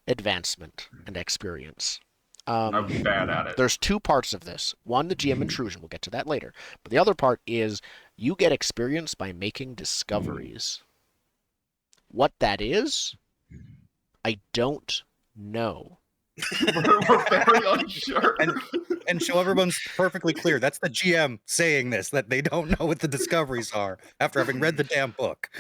advancement and experience. I'm bad at it. There's 2 parts of this. One, the GM intrusion. We'll get to that later. But the other part is you get experience by making discoveries. What that is, I don't know. We're very unsure. And so everyone's perfectly clear. That's the GM saying this, that they don't know what the discoveries are after having read the damn book.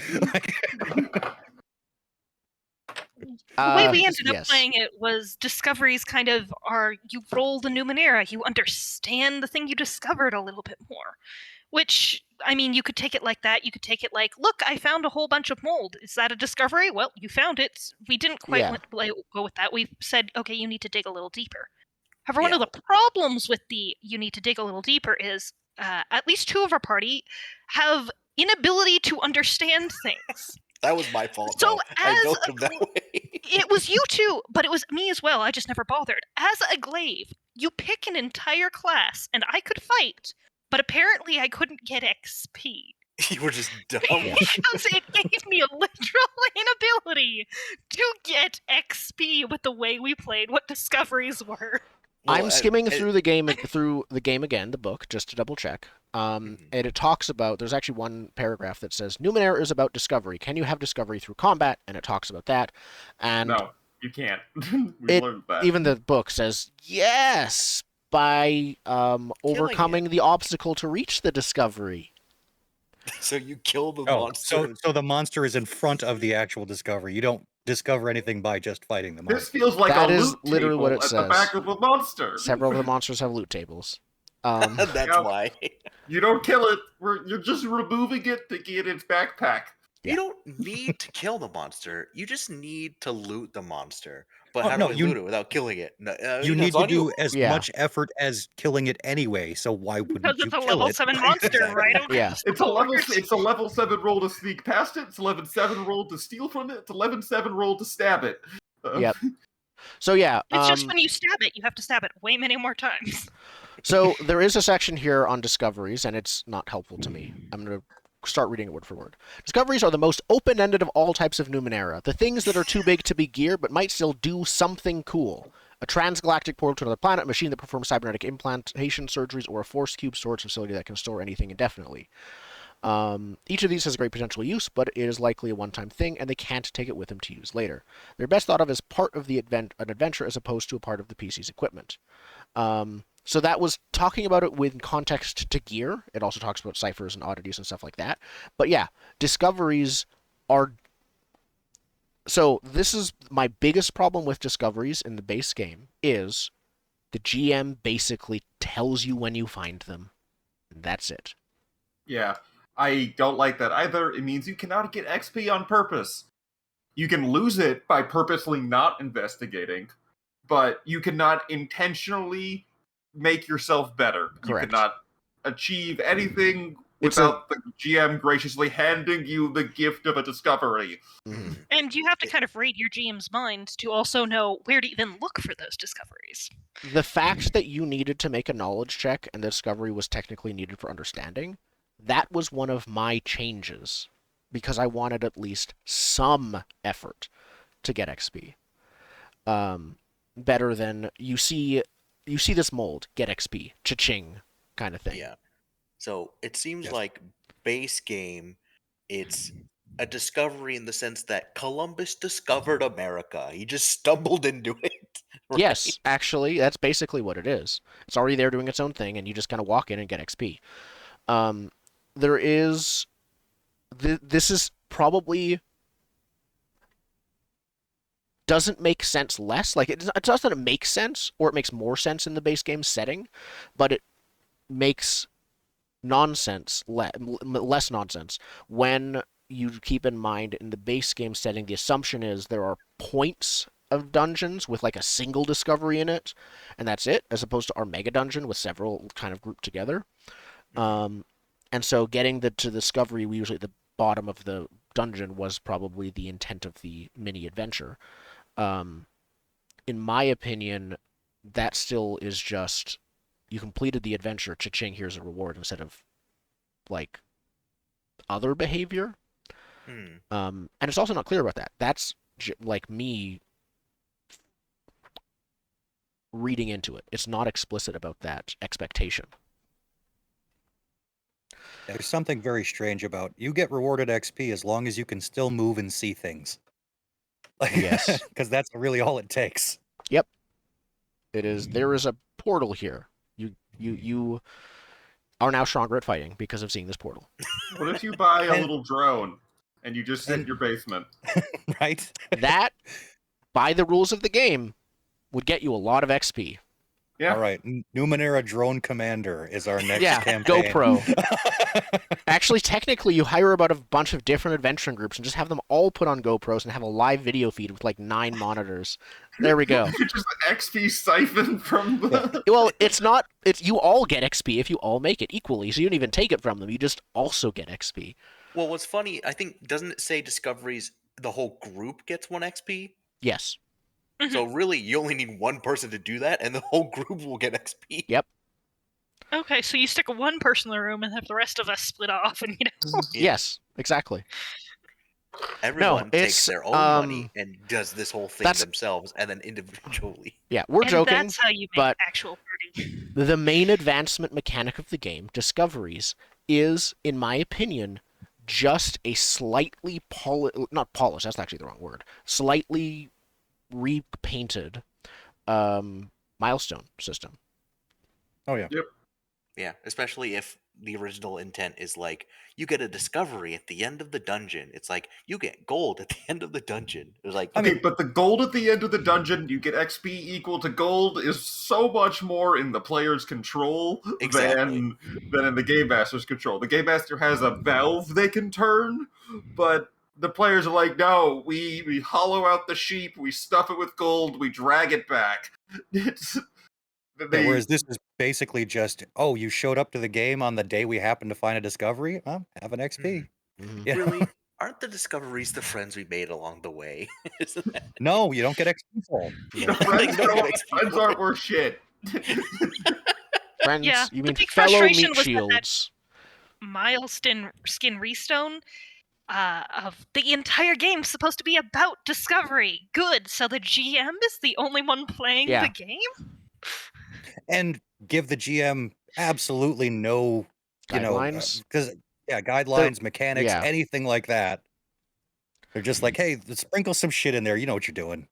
The way we ended up yes. playing it was discoveries kind of are, you roll the Numenera, you understand the thing you discovered a little bit more. Which, I mean, you could take it like that. You could take it like, look, I found a whole bunch of mold. Is that a discovery? Well, you found it. We didn't quite Yeah. go with that. We said, okay, you need to dig a little deeper. However, one Yeah. of the problems with the you need to dig a little deeper is at least 2 of our party have inability to understand things. That was my fault, So though. I as built a them that way. It was you too, but it was me as well. I just never bothered. As a glaive, you pick an entire class, and I could fight, but apparently I couldn't get XP. You were just dumb. Because it gave me a literal inability to get XP with the way we played what discoveries were. Well, I'm skimming through the game again, the book, just to double check. And it talks about, there's actually one paragraph that says Numenera is about discovery. Can you have discovery through combat? And it talks about that. And No, you can't. We learned that. even the book says yes, by overcoming the obstacle to reach the discovery. So you kill the Oh, monster. so the monster is in front of the actual discovery. You don't discover anything by just fighting the monster. This feels like That a is loot literally table what it at the says. back of a monster. Several of the monsters have loot tables. That's Yep. why. You don't kill it. You're just removing it to get its backpack. Yeah. You don't need to kill the monster. You just need to loot the monster. But Oh, how no, do I you- loot it without killing it? No, You that's need to on do you. as Yeah. much effort as killing it anyway. So why wouldn't Because you it's a kill level it? 7 monster, Exactly. right? Okay. Yeah. It's a level 7 roll to sneak past it. It's a level 7 roll to steal from it. It's a level 7 roll to stab it. Yep. So yeah, It's just when you stab it, you have to stab it way many more times. so there is a section here on discoveries, and it's not helpful to me. I'm going to start reading it word for word. Discoveries are the most open-ended of all types of Numenera. The things that are too big to be gear, but might still do something cool. A transgalactic portal to another planet, a machine that performs cybernetic implantation surgeries, or a force cube storage facility that can store anything indefinitely. Each of these has a great potential use, but it is likely a one-time thing, and they can't take it with them to use later. They're best thought of as part of an adventure as opposed to a part of the PC's equipment. So that was talking about it with context to gear. It also talks about ciphers and oddities and stuff like that. But yeah, discoveries are... So this is my biggest problem with discoveries in the base game, is the GM basically tells you when you find them. That's it. Yeah, I don't like that either. It means you cannot get XP on purpose. You can lose it by purposely not investigating, but you cannot intentionally make yourself better. Correct. You cannot achieve anything It's without the GM graciously handing you the gift of a discovery. Mhm. And you have to kind of read your GM's mind to also know where to even look for those discoveries. The fact that you needed to make a knowledge check and the discovery was technically needed for understanding, that was one of my changes, because I wanted at least some effort to get XP. Better than you see this mold, get XP, cha-ching kind of thing. Yeah. So it seems Yes. like base game, it's a discovery in the sense that Columbus discovered America. He just stumbled into it. right? Yes, actually, that's basically what it is. It's already there doing its own thing, and you just kind of walk in and get XP. Um, there is this is probably doesn't make sense less. Like it doesn't make sense, or it makes more sense in the base game setting, but it makes nonsense less nonsense when you keep in mind in the base game setting the assumption is there are points of dungeons with like a single discovery in it, and that's it, as opposed to our mega dungeon with several kind of grouped together. Um, and so getting to discovery, we usually at the bottom of the dungeon was probably the intent of the mini adventure. Um, in my opinion, that still is just you completed the adventure, cha-ching, here's a reward, instead of like other behavior. Hmm. And it's also not clear about that. That's like me reading into it. It's not explicit about that expectation. There's something very strange about you get rewarded XP as long as you can still move and see things. Like, Yes. because that's really all it takes. Yep. It is. There is a portal here. You are now stronger at fighting because of seeing this portal. What if you buy a And- little drone and you just sit in and- your basement? Right? That, by the rules of the game, would get you a lot of XP. Yeah. All right. Numenera Drone Commander is our next Yeah, campaign. GoPro. Actually, technically, you hire about a bunch of different adventuring groups and just have them all put on GoPros and have a live video feed with like 9 monitors. There we go. You just XP siphon from the. Well, it's not. It's you all get XP if you all make it equally. So you don't even take it from them. You just also get XP. Well, what's funny, I think, doesn't it say discoveries, the whole group gets 1 XP? Yes. So really, you only need one person to do that, and the whole group will get XP. Yep. Okay, so you stick one person in the room and have the rest of us split off, and Yeah. Yes. Exactly. Everyone takes it's, their own money and does this whole thing that's- themselves, and then individually. Yeah, we're and joking. that's how you make but actual party. the main advancement mechanic of the game, discoveries, is, in my opinion, just a slightly not polished. That's actually the wrong word. Slightly repainted milestone system. Oh, yeah. Yeah, especially if the original intent is like, you get a discovery at the end of the dungeon. It's like, you get gold at the end of the dungeon. It's like, Okay, but the gold at the end of the dungeon, you get XP equal to gold, is so much more in the player's control Exactly. than in the Game Master's control. The Game Master has a valve they can turn, but the players are like, no, we hollow out the sheep, we stuff it with gold, we drag it back. It's Whereas this is basically just, oh, you showed up to the game on the day we happened to find a discovery? Have an XP. Mhm. You know? really? Aren't the discoveries the friends we made along the way? Isn't that? No, you don't get XP for them. the friends, Don't get don't- XP friends for aren't it. worth shit. Friends, Yeah, you the mean big fellow frustration meat was that shields. Milestone skin restone of the entire game supposed to be about discovery. Good, so the GM is the only one playing Yeah. the game? And give the GM absolutely no, Guidelines? because, guidelines, mechanics, yeah. anything like that. They're just like, hey, let's sprinkle some shit in there. You know what you're doing.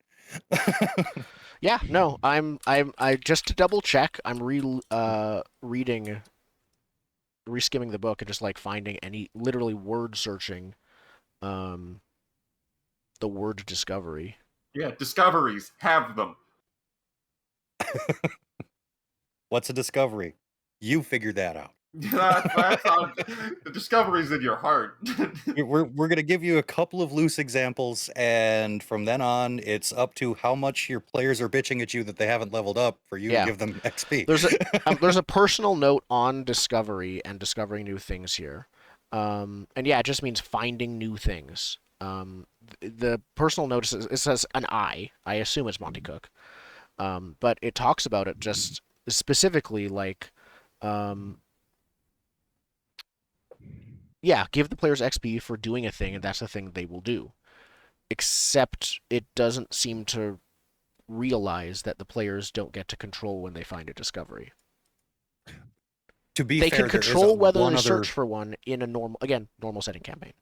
Yeah, no, I just to double check, I'm reading, reskimming the book and just like finding literally word searching, the word discovery. Yeah, discoveries, have them. What's a discovery? You figured that out. That's on, the discoveries in your heart. We're going to give you a couple of loose examples, and from then on, it's up to how much your players are bitching at you that they haven't leveled up for you Yeah. to give them XP. There's a personal note on discovery and discovering new things here, and yeah, it just means finding new things. The personal note it says an I assume it's Monty Cook, but it talks about it just specifically like, yeah, give the players XP for doing a thing, and that's the thing they will do. Except it doesn't seem to realize that the players don't get to control when they find a discovery. To be They fair, can there is control whether one they other... search for one in a normal setting campaign.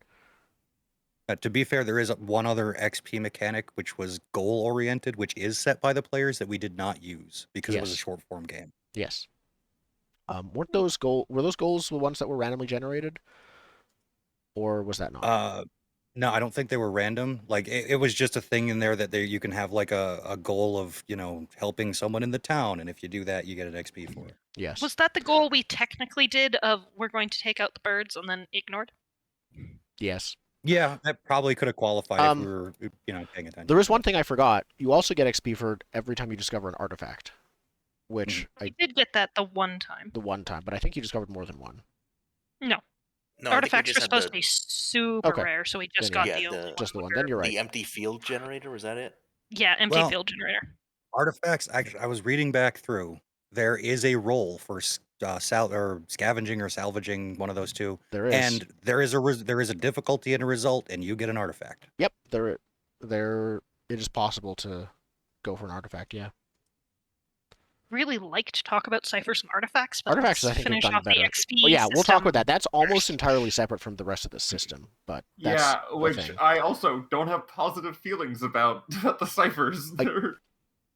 To be fair, there is one other XP mechanic which was goal-oriented, which is set by the players that we did not use because it was a Yes. short-form game. Yes. Were those goals the ones that were randomly generated, or was that not? No, I don't think they were random. Like it was just a thing in there that you can have like a goal of helping someone in the town, and if you do that, you get an XP for it. Yes. Was that the goal we technically did of we're going to take out the birds and then ignored? Yes. Yeah, that probably could have qualified if we were paying attention. There is one thing I forgot. You also get XP for every time you discover an artifact, which I did get that the one time. the one time, but I think you discovered more than one. No. No, I think we Artifacts just were had supposed the, to be super Okay. rare, so we just Then got yeah, the only the- one. Just the one. where- Then you're right. the empty field generator. Was that it? Yeah, empty Well- field generator. Artifacts. Actually, I was reading back through. There is a role for scavenging or salvaging, one of those two. There is. And there is a difficulty in a result, and you get an artifact. Yep. There. It is possible to go for an artifact. Yeah. Really like to talk about ciphers and artifacts, but Artifacts, let's I think, have finish done off better. the XP Well, yeah, we'll talk system about that. That's almost first. entirely separate from the rest of the system, but that's Yeah, the which thing. I also don't have positive feelings about the ciphers.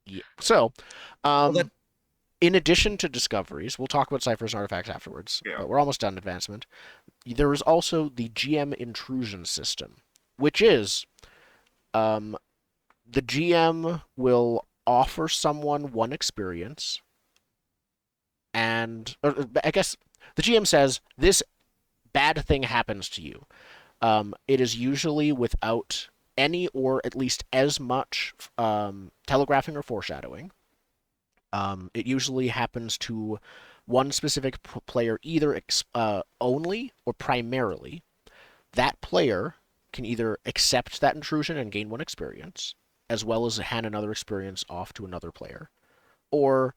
Yeah. So, that- in addition to discoveries, we'll talk about ciphers and artifacts afterwards, Yeah. but we're almost done advancement. There is also the GM Intrusion System, which is the GM will offer someone one experience, and I guess the GM says this bad thing happens to you. It is usually without any or at least as much telegraphing or foreshadowing. It usually happens to one specific player, either only or primarily. That player can either accept that intrusion and gain one experience, as well as hand another experience off to another player, or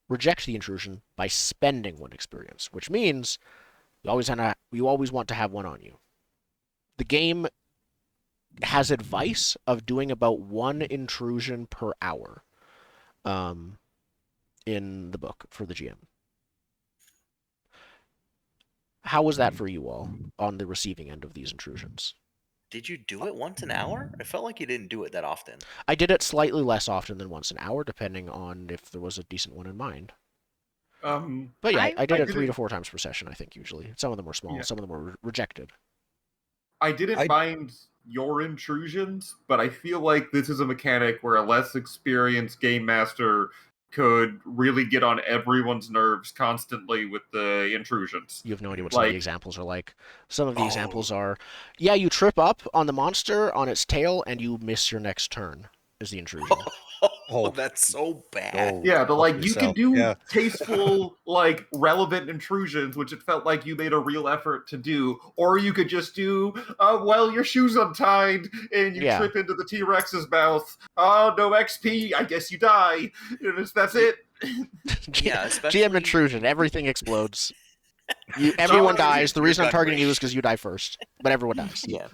reject the intrusion by spending one experience, which means you always want to have one on you. The game has advice of doing about one intrusion per hour in the book for the GM. How was that for you all on the receiving end of these intrusions? Did you do it once an hour? I felt like you didn't do it that often. I did it slightly less often than once an hour, depending on if there was a decent one in mind. But yeah, I did it 3 to 4 times per session, I think, usually. Some of them were small, Yeah. some of them were rejected. I didn't mind your intrusions, but I feel like this is a mechanic where a less experienced game master could really get on everyone's nerves constantly with the intrusions. You have no idea what some of the Like- examples are like. Some of the Oh. examples are, yeah, you trip up on the monster on its tail and you miss your next turn, is the intrusion. Oh, that's so bad. Oh, Yeah, but like fuck you could yourself. do Yeah. tasteful, like relevant intrusions, which it felt like you made a real effort to do, or you could just do, well, your shoe's untied and you Yeah. trip into the T-Rex's mouth. Oh, no XP. I guess you die. And that's it. Yeah, GM especially intrusion, everything explodes. Everyone So, dies. The you're reason I'm done targeting you with. is because you die first, but everyone dies. Yeah.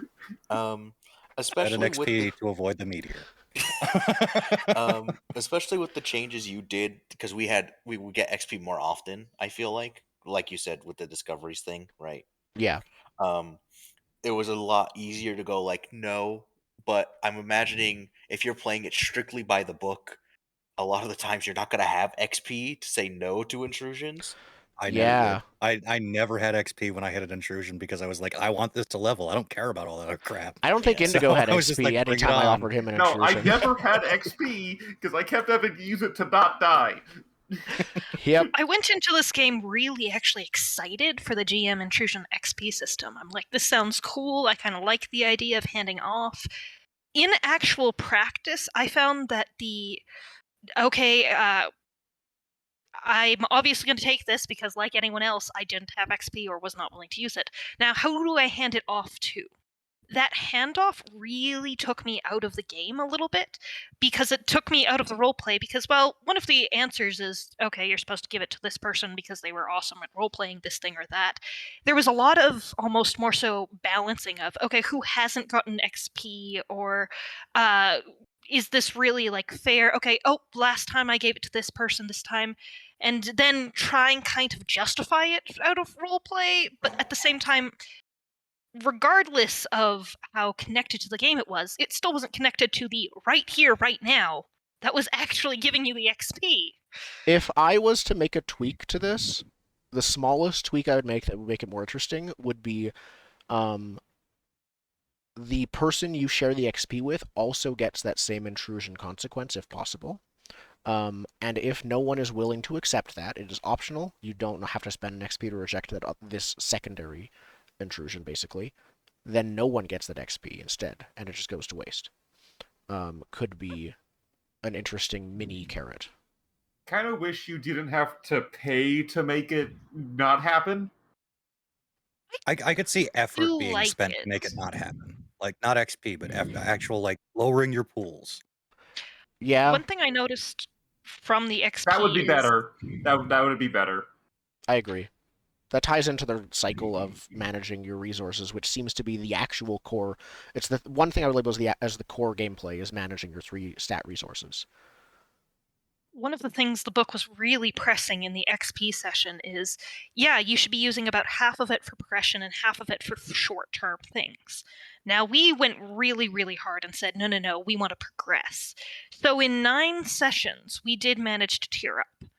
Add Especially an with XP to avoid the meteor. especially with the changes you did, because we would get XP more often. I feel like you said with the discoveries thing, right? Yeah. It was a lot easier to go like no, but I'm imagining if you're playing it strictly by the book, a lot of the times you're not gonna have XP to say no to intrusions. I Yeah. never did. I never had XP when I hit an intrusion because I was like, I want this to level. I don't care about all that other crap. I don't think Yeah, Indigo so had I was just XP like, bring it anytime I on. offered him an No, I intrusion. never had XP because I kept having to use it to not die. Yep. I went into this game really actually excited for the GM Intrusion XP system. I'm like, this sounds cool. I kind of like the idea of handing off. In actual practice, I found that I'm obviously going to take this because, like anyone else, I didn't have XP or was not willing to use it. Now, who do I hand it off to? That handoff really took me out of the game a little bit because it took me out of the roleplay because, well, one of the answers is, okay, you're supposed to give it to this person because they were awesome at roleplaying this thing or that. There was a lot of almost more so balancing of, okay, who hasn't gotten XP or is this really like fair? Okay, oh, last time I gave it to this person this time. And then try and kind of justify it out of roleplay, but at the same time, regardless of how connected to the game it still wasn't connected to the right here, right now, that was actually giving you the XP. If I was to make a tweak to this, the smallest tweak I would make that would make it more interesting would be the person you share the XP with also gets that same intrusion consequence if possible. And if no one is willing to accept that, it is optional. You don't have to spend an XP to reject this secondary intrusion, basically. Then no one gets that XP instead, and it just goes to waste. Could be an interesting mini carrot. Kind of wish you didn't have to pay to make it not happen. I could see effort do being like spent it. to make it not happen. Like, not XP, but actual, like, lowering your pools. Yeah, One thing I noticed from the XP That would be is better. That would be better. I agree. That ties into the cycle of managing your resources, which seems to be the actual core. It's the one thing I would label as the core gameplay is managing your 3 stat resources. one of the things the book was really pressing in the XP session is, yeah, you should be using about half of it for progression and half of it for short-term things. Now, we went really, really hard and said, no, we want to progress. So in 9 sessions, we did manage to tier up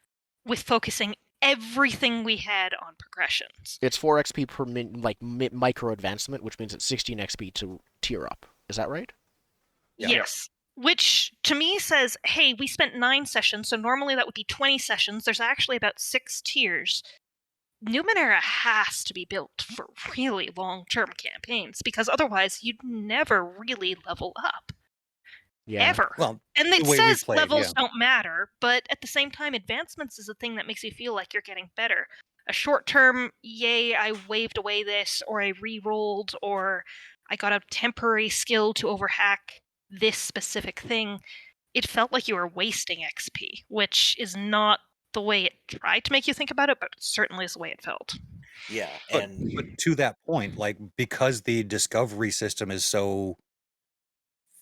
with focusing everything we had on progressions. It's 4 XP per micro advancement, which means it's 16 XP to tier up. Is that right? Yeah. Yes. Which to me says, hey, we spent 9 sessions, so normally that would be 20 sessions. There's actually about 6 tiers. Numenera has to be built for really long-term campaigns, because otherwise you'd never really level up. Yeah. Ever. Well, And the it way we says played, levels yeah. don't matter, but at the same time, advancements is a thing that makes you feel like you're getting better. A short-term, yay, I waved away this, or I re-rolled, or I got a temporary skill to overhack this specific thing. It felt like you were wasting XP, which is not the way it tried to make you think about it, but it certainly is the way it felt. Yeah, But, and but to that point, like, because the discovery system is so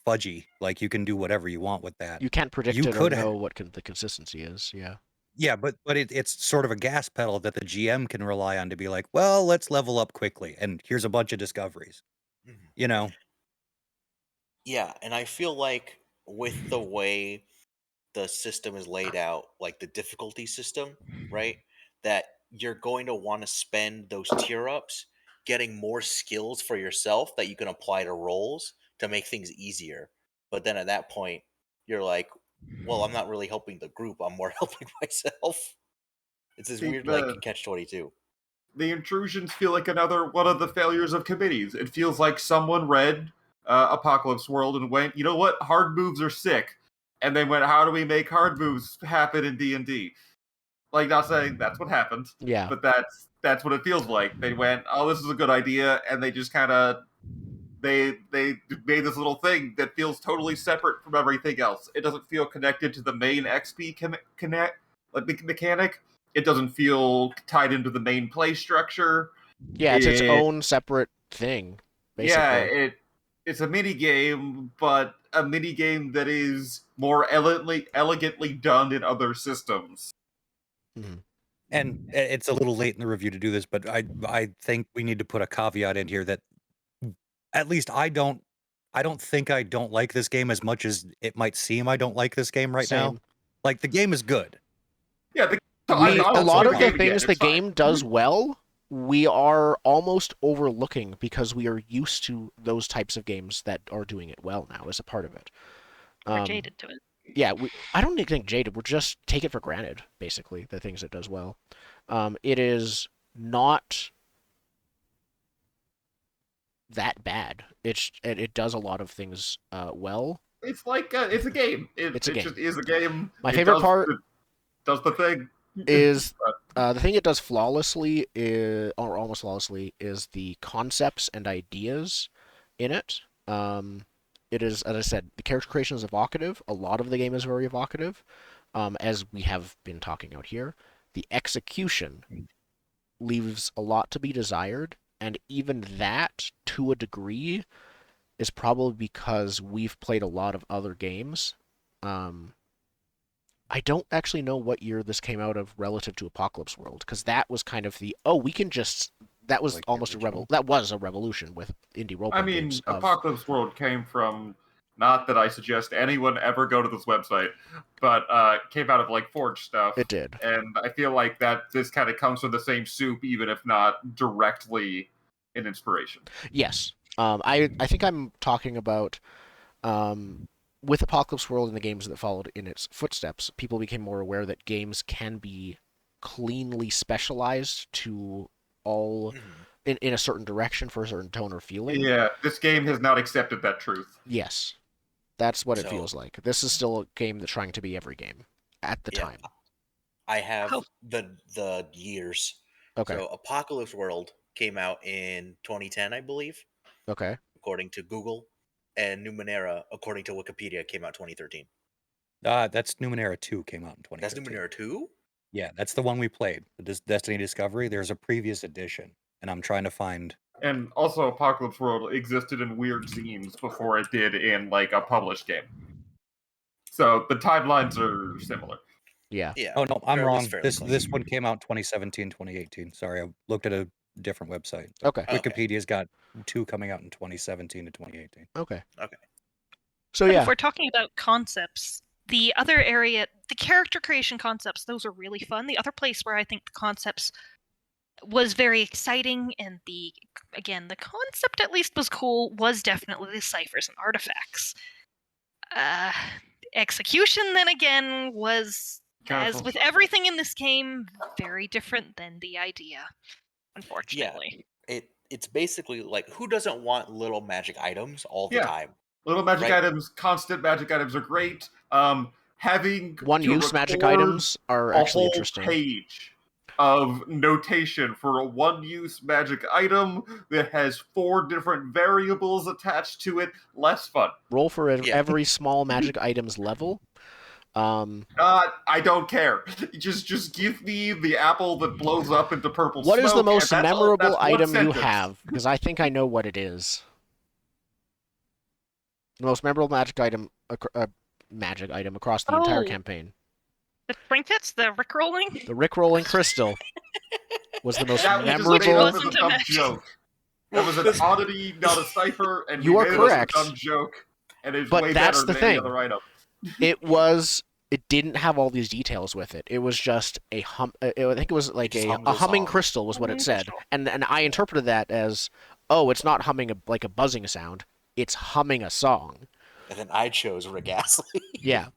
fudgy, like, you can do whatever you want with that. You can't predict You it or could know what the consistency is. Yeah. Yeah, but it's sort of a gas pedal that the GM can rely on to be like, well, let's level up quickly, and here's a bunch of discoveries. Mhm. You know, yeah, and I feel like with the way the system is laid out, like the difficulty system, right? That you're going to want to spend those tier ups getting more skills for yourself that you can apply to roles to make things easier. But then at that point, you're like, well, I'm not really helping the group. I'm more helping myself. It's this weird, like, catch 22. The intrusions feel like another one of the failures of committees. It feels like someone read Apocalypse World and went, you know what, hard moves are sick, and then went, how do we make hard moves happen in D&D? Like, not saying that's what happened, Yeah. but that's what it feels like. They went, oh, this is a good idea, and they just kind of they made this little thing that feels totally separate from everything else. It doesn't feel connected to the main XP mechanic. It doesn't feel tied into the main play structure. Yeah, it's its own separate thing, basically. Yeah, it's a mini game, but a mini game that is more elegantly done in other systems. Mhm. and it's a little late in the review to do this, but I think we need to put a caveat in here that at least I don't think I don't like this game as much as it might seem I don't like this game right now. Same. Like, the game is good. Yeah, A I'll lot play of the game again, things the it's fine. game does well, we are almost overlooking because we are used to those types of games that are doing it well now as a part of it. We're jaded to it. Yeah, I don't think jaded. We're just take it for granted, basically, the things it does well. It is not that bad. It does a lot of things well. It's like it's a game. It's a game. Just is a game. My favorite part it does the thing. is the thing it does flawlessly, or almost flawlessly, is the concepts and ideas in it. It is, as I said, the character creation is evocative. A lot of the game is very evocative, as we have been talking out here. The execution leaves a lot to be desired, and even that, to a degree, is probably because we've played a lot of other games. I don't actually know what year this came out of relative to Apocalypse World, because that was kind of we can just that was Like the almost original. that was a revolution with indie role I playing mean, games. Of, Apocalypse World came from, not that I suggest anyone ever go to this website, but came out of like Forge stuff. it did. And I feel like that this kind of comes from the same soup, even if not directly an inspiration. Yes. I think I'm talking about with Apocalypse World and the games that followed in its footsteps, people became more aware that games can be cleanly specialized to all in a certain direction for a certain tone or feeling. Yeah, this game has not accepted that truth. Yes. That's what it So- feels like. This is still a game that's trying to be every game at the Yeah. time. I have Oh. the years. Okay. So Apocalypse World came out in 2010, I believe, Okay. according to Google, and Numenera, according to Wikipedia, came out 2013. That's Numenera 2 came out in 2013. That's Numenera 2? Yeah, that's the one we played. The Destiny Discovery. There's a previous edition, and I'm trying to find. And also, Apocalypse World existed in weird zines before it did in like a published game. So the timelines are similar. Yeah. Yeah. Oh no, I'm fairly- wrong. fairly This close. this one came out 2017, 2018. Sorry, I looked at a different website. Okay. Okay. Wikipedia's got 2 coming out in 2017 to 2018. Okay. Okay. So But yeah. if we're talking about concepts, the other area, the character creation concepts, those are really fun. The other place where I think the concepts was very exciting and the concept at least was cool was definitely the ciphers and artifacts. Execution then again was, as with everything in this game, very different than the idea, unfortunately. It's basically like, who doesn't want little magic items all the Yeah. time? Little magic Right. items, constant magic items are great. Having One-use to magic record items are a actually whole interesting. page of notation for a one-use magic item that has 4 different variables attached to it, less fun. Roll for Yeah. every small magic item's level. I don't care. Just give me the apple that blows up into purple What smoke. is the and most that's all- memorable that's one item you sentence. have? Because I think I know what it is. The most memorable magic item across the entire Oh. campaign. The trinkets, the rickrolling. The Rickrolling Crystal was the most That was just Which made up memorable. as wasn't a a dumb magic. joke. That was an oddity, not a cipher, and You we are made correct. it as a dumb joke. And it's But way that's better the than any thing. other item. It didn't have all these details with it. It was just a I think it was like just a hummed a humming song. crystal was what it Humming said. crystal. And I interpreted that as, oh, it's not humming like a buzzing sound. It's humming a song. And then I chose Rick Astley. Yeah.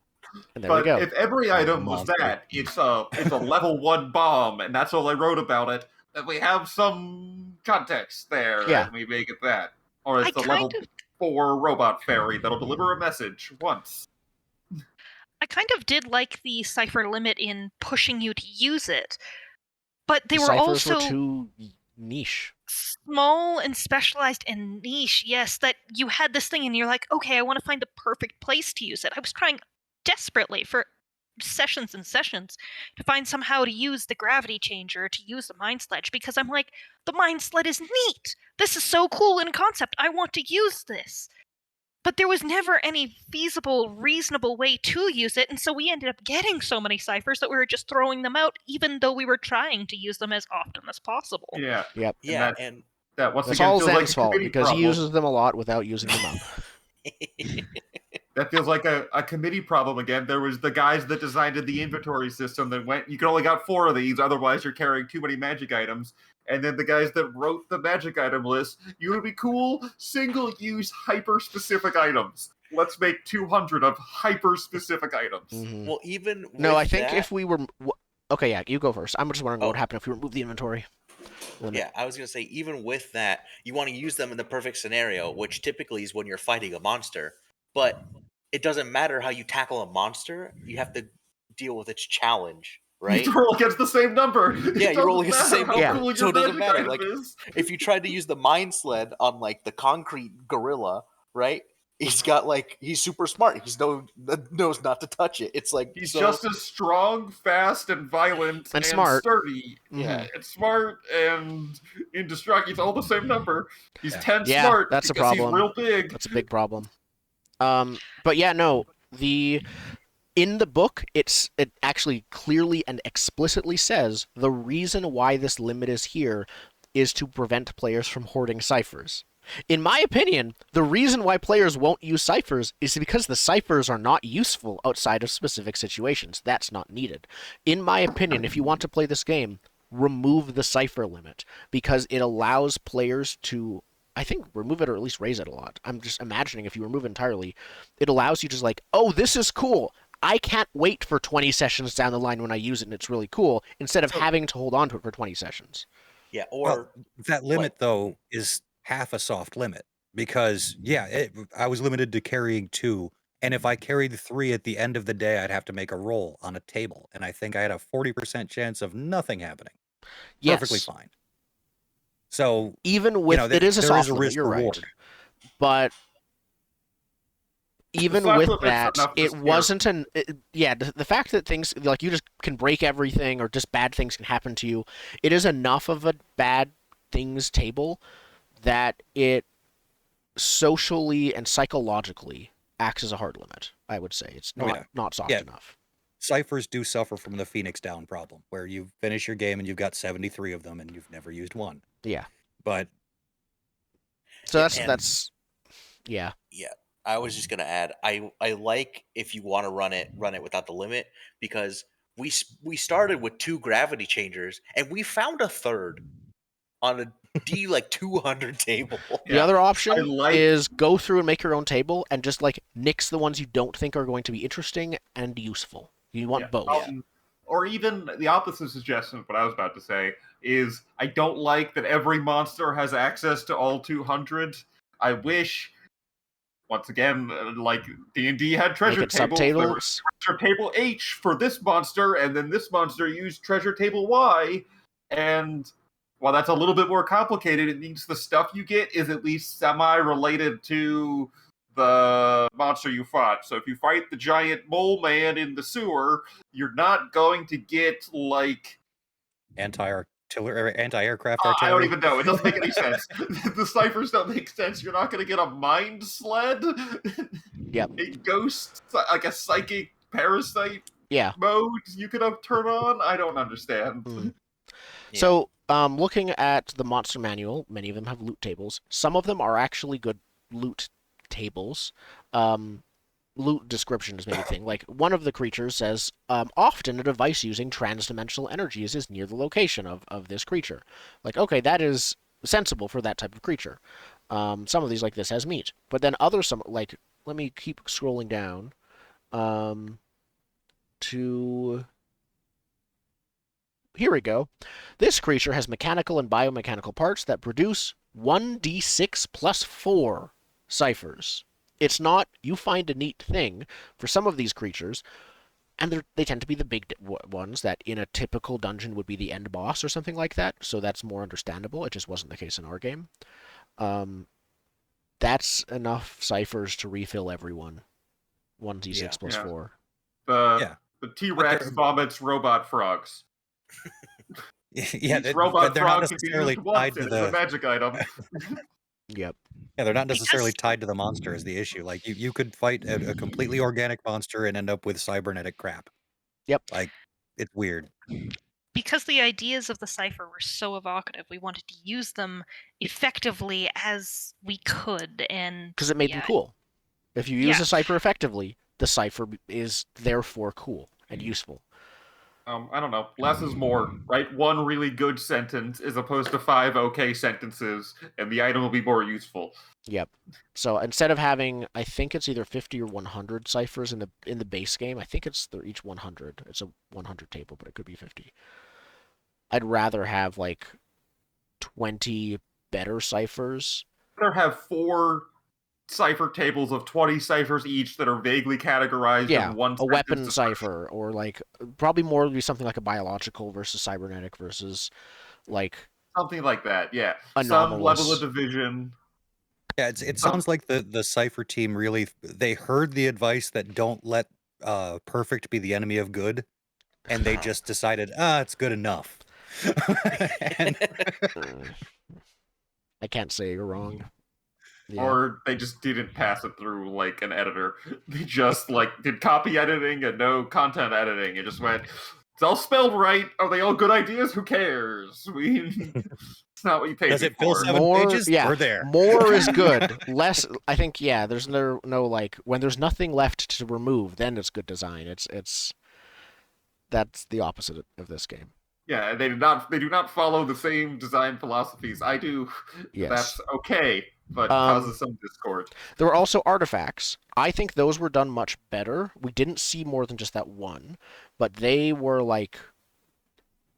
And there But we go. if every item was monster. that, it's a level 1 bomb, and that's all I wrote about it. Then we have some context there, Yeah. and we make it that. Or it's I a level kind of 4 robot fairy that'll deliver a message once. I kind of did like the cipher limit in pushing you to use it, but they were Ciphers also were too niche. small and specialized and niche. Yes, that you had this thing and you're like, okay, I want to find the perfect place to use it. I was trying desperately for sessions and sessions to find somehow to use the gravity changer, to use the mind sledge, because I'm like, the mind sled is neat. This is so cool in concept. I want to use this. But there was never any feasible, reasonable way to use it, and so we ended up getting so many ciphers that we were just throwing them out, even though we were trying to use them as often as possible. Yeah. Yep. Yeah, That once That's again all feels like Zan's a fault committee because he problem. uses them a lot without using them up. That feels like a committee problem again. There was the guys that designed the inventory system that went, you can only got 4 of these, otherwise you're carrying too many magic items. And then the guys that wrote the magic item list, you would be cool, single-use, hyper-specific items. Let's make 200 of hyper-specific items. Mhm. well, even No, with I think that, if we were... Okay, yeah, you go first. I'm just wondering what Oh. would happen if we remove the inventory limit. yeah, I was gonna say, even with that, you want to use them in the perfect scenario, which typically is when you're fighting a monster. But it doesn't matter how you tackle a monster; you have to deal with its challenge, right? You roll against the same number. Yeah, you roll against the same how number, cool so your it doesn't magic matter, item like- is. If you tried to use the mind sled on like the concrete gorilla, right? He's super smart. Knows not to touch it. It's like He's so, just as strong, fast, and violent, And smart. sturdy. Mhm. Yeah, it's smart and indestructible. It's all the same number. He's Yeah. 10 Yeah, smart that's a because problem. he's real big. That's a big problem. But yeah, no, in the book, it actually clearly and explicitly says the reason why this limit is here is to prevent players from hoarding ciphers. In my opinion, the reason why players won't use ciphers is because the ciphers are not useful outside of specific situations. That's not needed. In my opinion, if you want to play this game, remove the cipher limit, because it allows players to, I think, remove it or at least raise it a lot. I'm just imagining if you remove it entirely, it allows you to just like, oh, this is cool. I can't wait for 20 sessions down the line when I use it and it's really cool, instead of having to hold on to it for 20 sessions. Yeah, or Well, that limit, though, is half a soft limit. Because, I was limited to carrying 2. And if I carried 3 at the end of the day, I'd have to make a roll on a table. And I think I had a 40% chance of nothing happening. Yes. Perfectly fine. So, even with it is a there soft is a limit, risk you're reward. right. But even soft with limit's that, enough to it scare. wasn't the fact that things like you just can break everything or just bad things can happen to you, it is enough of a bad things table that it socially and psychologically acts as a hard limit. I would say it's not soft enough. Ciphers do suffer from the Phoenix Down problem, where you finish your game and you've got 73 of them and you've never used one. Yeah. But so Yeah, that's yeah. Yeah, I was just gonna add, I like if you want to run it without the limit, because we started with 2 gravity changers and we found a third on a D like 200 table. The Yeah. other option like- is go through and make your own table and just like nix the ones you don't think are going to be interesting and useful. You want both. Or even the opposite suggestion of what I was about to say is I don't like that every monster has access to all 200. I wish, once again, like D&D had treasure Make it tables. There was subtables. treasure table H for this monster, and then this monster used treasure table Y. And while that's a little bit more complicated, it means the stuff you get is at least semi-related to the monster you fought. So if you fight the giant mole man in the sewer, you're not going to get, like... anti-aircraft artillery? I don't even know. It doesn't make any sense. The ciphers don't make sense. You're not going to get a mind sled? Yep. A ghost, like a psychic parasite mode you could turn on? I don't understand. So, looking at the monster manual, many of them have loot tables. Some of them are actually good loot tables. Loot description is maybe a thing. Like, one of the creatures says, often a device using transdimensional energies is near the location of this creature. Like, okay, that is sensible for that type of creature. Some of these, like this, has meat. But then like, let me keep scrolling down to... Here we go. This creature has mechanical and biomechanical parts that produce 1d6 plus 4 ciphers. It's not, you find a neat thing for some of these creatures, and they tend to be the big ones that in a typical dungeon would be the end boss or something like that, so that's more understandable. It just wasn't the case in our game. That's enough ciphers to refill everyone. 1d6 plus 4. The T-Rex vomits robot frogs. Robot they're not frogs necessarily tied to the magic item. Yep. Yeah, they're not necessarily tied to the monster is the issue. Like, you could fight a completely organic monster and end up with cybernetic crap. Yep. Like, it's weird. Because the ideas of the cipher were so evocative, we wanted to use them effectively as we could, and because it made them cool. If you use a cipher effectively, the cipher is therefore cool and useful. I don't know. Less is more, right? One really good sentence as opposed to 5 okay sentences, and the item will be more useful. Yep. So instead of having, I think it's either 50 or 100 ciphers in the base game. I think they're each 100. It's a 100 table, but it could be 50. I'd rather have like 20 better ciphers. I'd rather have 4 cipher tables of 20 ciphers each that are vaguely categorized in one a weapon cipher, or like probably more would be something like a biological versus cybernetic versus like something like that. Yeah, anomalous. Some level of division. Yeah, it sounds like the cipher team really, they heard the advice that don't let perfect be the enemy of good, and they just decided, it's good enough. I can't say you're wrong. Yeah. Or they just didn't pass it through like an editor. They just like did copy editing and no content editing. It just went, it's all spelled right. Are they all good ideas? Who cares? It's not what you paid Does me it fill for. 7 More, pages? yeah, We're there. more is good. Less, I think, yeah. There's no like when there's nothing left to remove, then it's good design. It's that's the opposite of this game. Yeah, they do not follow the same design philosophies I do. Yes. That's okay, but Um, causes some discord. There were also artifacts. I think those were done much better. We didn't see more than just that one, but they were like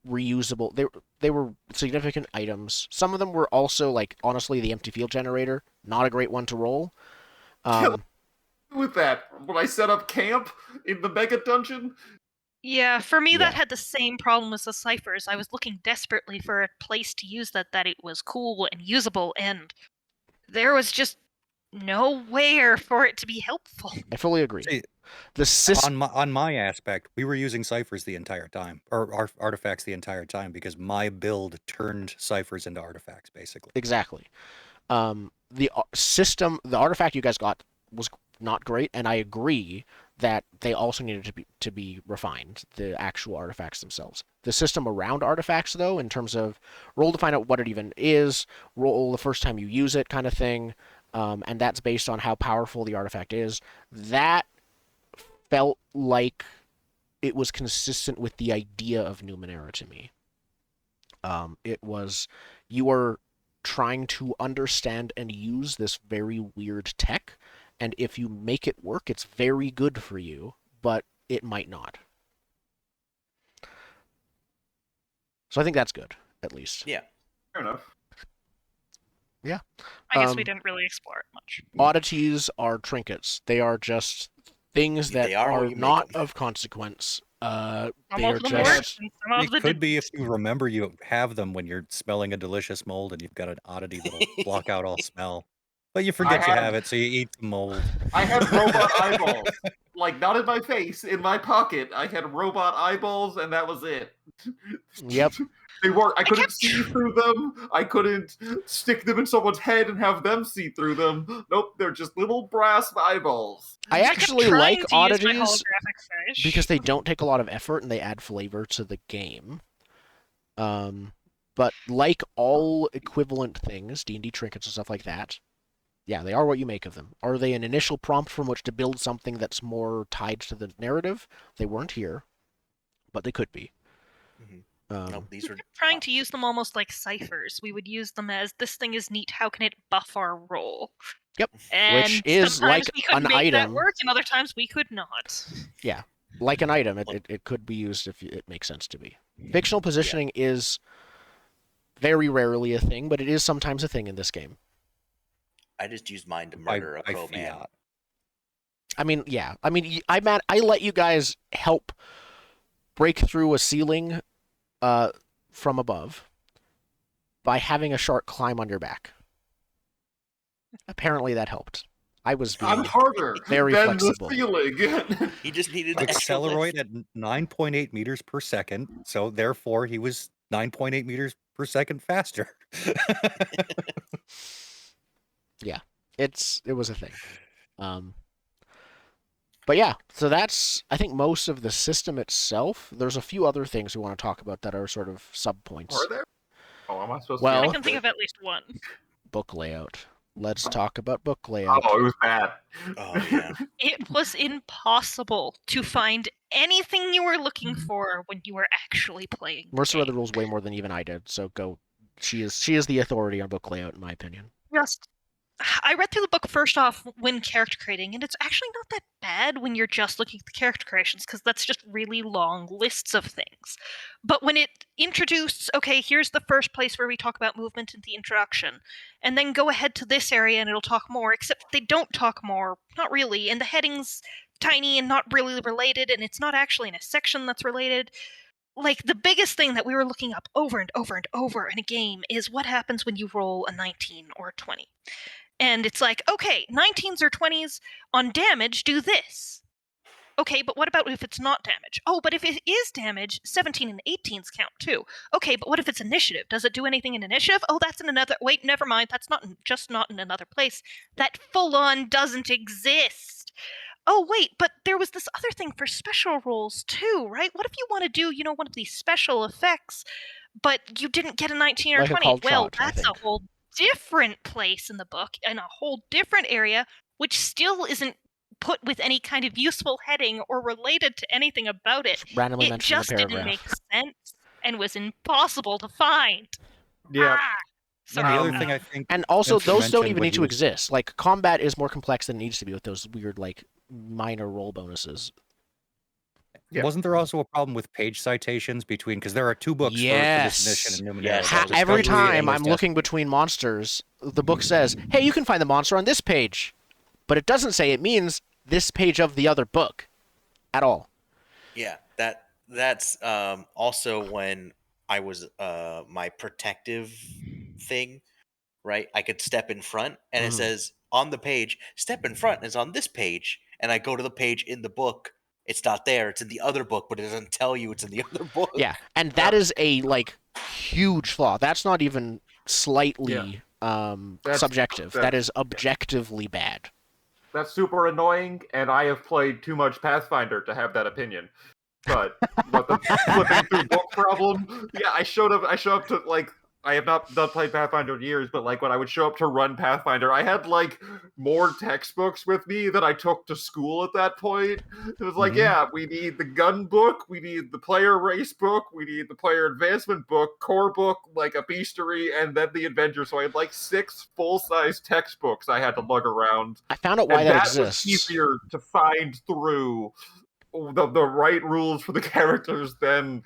reusable. They were significant items. Some of them were also like honestly the empty field generator, not a great one to roll. With that, when I set up camp in the mega dungeon, Yeah, for me that Yeah. had the same problem as the ciphers. I was looking desperately for a place to use that it was cool and usable, and there was just nowhere for it to be helpful. I fully agree. See, The system. on my aspect, we were using ciphers the entire time, or artifacts the entire time, because my build turned ciphers into artifacts, basically. Exactly. The system, the artifact you guys got was not great, and I agree that they also needed to be refined. The actual artifacts themselves. The system around artifacts, though, in terms of roll to find out what it even is, roll the first time you use it, kind of thing, and that's based on how powerful the artifact is. That felt like it was consistent with the idea of Numenera to me. It was you are trying to understand and use this very weird tech, and if you make it work, it's very good for you, but it might not. So I think that's good, at least. Yeah. fair enough. Yeah. I guess we didn't really explore it much. Oddities are trinkets. They are just things that They are what are you make not 'em. of consequence. They Some are of them just worked, and some of It them could be if didn't. you remember you have them when you're smelling a delicious mold and you've got an oddity that'll block out all smell. But you forget you have it, so you eat the mold. I had robot eyeballs. Like, not in my face, in my pocket. I had robot eyeballs, and that was it. Yep. They weren't. I couldn't kept see through them. I couldn't stick them in someone's head and have them see through them. Nope, they're just little brass eyeballs. I kept actually trying like to use my oddities holographic fish. because they don't take a lot of effort and they add flavor to the game. But like all equivalent things, D&D trinkets and stuff like that, yeah, they are what you make of them. Are they an initial prompt from which to build something that's more tied to the narrative? They weren't here, but they could be. Nope, these are trying to use them almost like ciphers. We would use them as, this thing is neat, how can it buff our roll? Yep. And Which is sometimes like we could an make that item. work, and other times we could not. Yeah, like an item. It could be used if it makes sense to be. Fictional positioning is very rarely a thing, but it is sometimes a thing in this game. I just used mine to murder a pro man. fiat. I mean, yeah. I mean, I let you guys help break through a ceiling from above by having a shark climb on your back. Apparently that helped. I was being I'm harder very than flexible. the ceiling. He just needed extra Accelerate lift. at 9.8 meters per second, so therefore he was 9.8 meters per second faster. Yeah, it was a thing. But yeah, so that's, I think, most of the system itself. There's a few other things we want to talk about that are sort of sub-points. Are there? Oh, am I supposed Well- to? I can think of at least one. Book layout. Let's talk about book layout. Oh, it was bad. Oh yeah. It was impossible to find anything you were looking for when you were actually playing. the Marissa read the game. rules way more than even I did, so go. She is the authority on book layout, in my opinion. I read through the book first off when character creating, and it's actually not that bad when you're just looking at the character creations, because that's just really long lists of things. But when it introduced, okay, here's the first place where we talk about movement in the introduction, and then go ahead to this area and it'll talk more, except they don't talk more, not really, and the heading's tiny and not really related, and it's not actually in a section that's related. Like, the biggest thing that we were looking up over and over and over in a game is what happens when you roll a 19 or a 20. And it's like, okay, 19s or 20s on damage do this. Okay, but what about if it's not damage? Oh, but if it is damage, 17 and 18s count too. Okay, but what if it's initiative? Does it do anything in initiative? Oh, that's in another... Wait, never mind. That's not in another place. That full-on doesn't exist. oh wait, but there was this other thing for special rolls too, right? What if you want to do, one of these special effects, but you didn't get a 19 or Like a 20? called Well, shot, I that's a think. whole different place in the book and a whole different area, which still isn't put with any kind of useful heading or related to anything about it. Just randomly It mentioned in a just didn't make paragraph. sense and was impossible to find. Yeah. Ah, And the sorry. other thing I think And also, Spencer those don't mentioned even when need he to was exist. Like, combat is more complex than it needs to be with those weird, like, minor roll bonuses. Yeah. Wasn't there also a problem with page citations between, because there are two books for this edition Yes. in Numenera. Yes, there's that was Every Discovery and time there's I'm looking Destiny. between monsters, the book says, hey, you can find the monster on this page. But it doesn't say it means this page of the other book at all. Yeah, that's also when I was my protective thing, right? I could step in front and it Mhm. says on the page, step in front is on this page. And I go to the page in the book, it's not there, it's in the other book, but it doesn't tell you it's in the other book. Yeah, and that is a, like, huge flaw. That's not even slightly That's subjective. That is yeah. objectively bad. That's super annoying, and I have played too much Pathfinder to have that opinion. But what the flipping through book problem? Yeah, I show up to like I have not done played Pathfinder in years, but like when I would show up to run Pathfinder, I had like more textbooks with me that I took to school at that point. It was like, Mhm. yeah, we need the gun book, we need the player race book, we need the player advancement book, core book, like a bestiary, and then the adventure. So I had like 6 full-size textbooks I had to lug around. I found out why And that that was exists. easier to find through the right rules for the characters than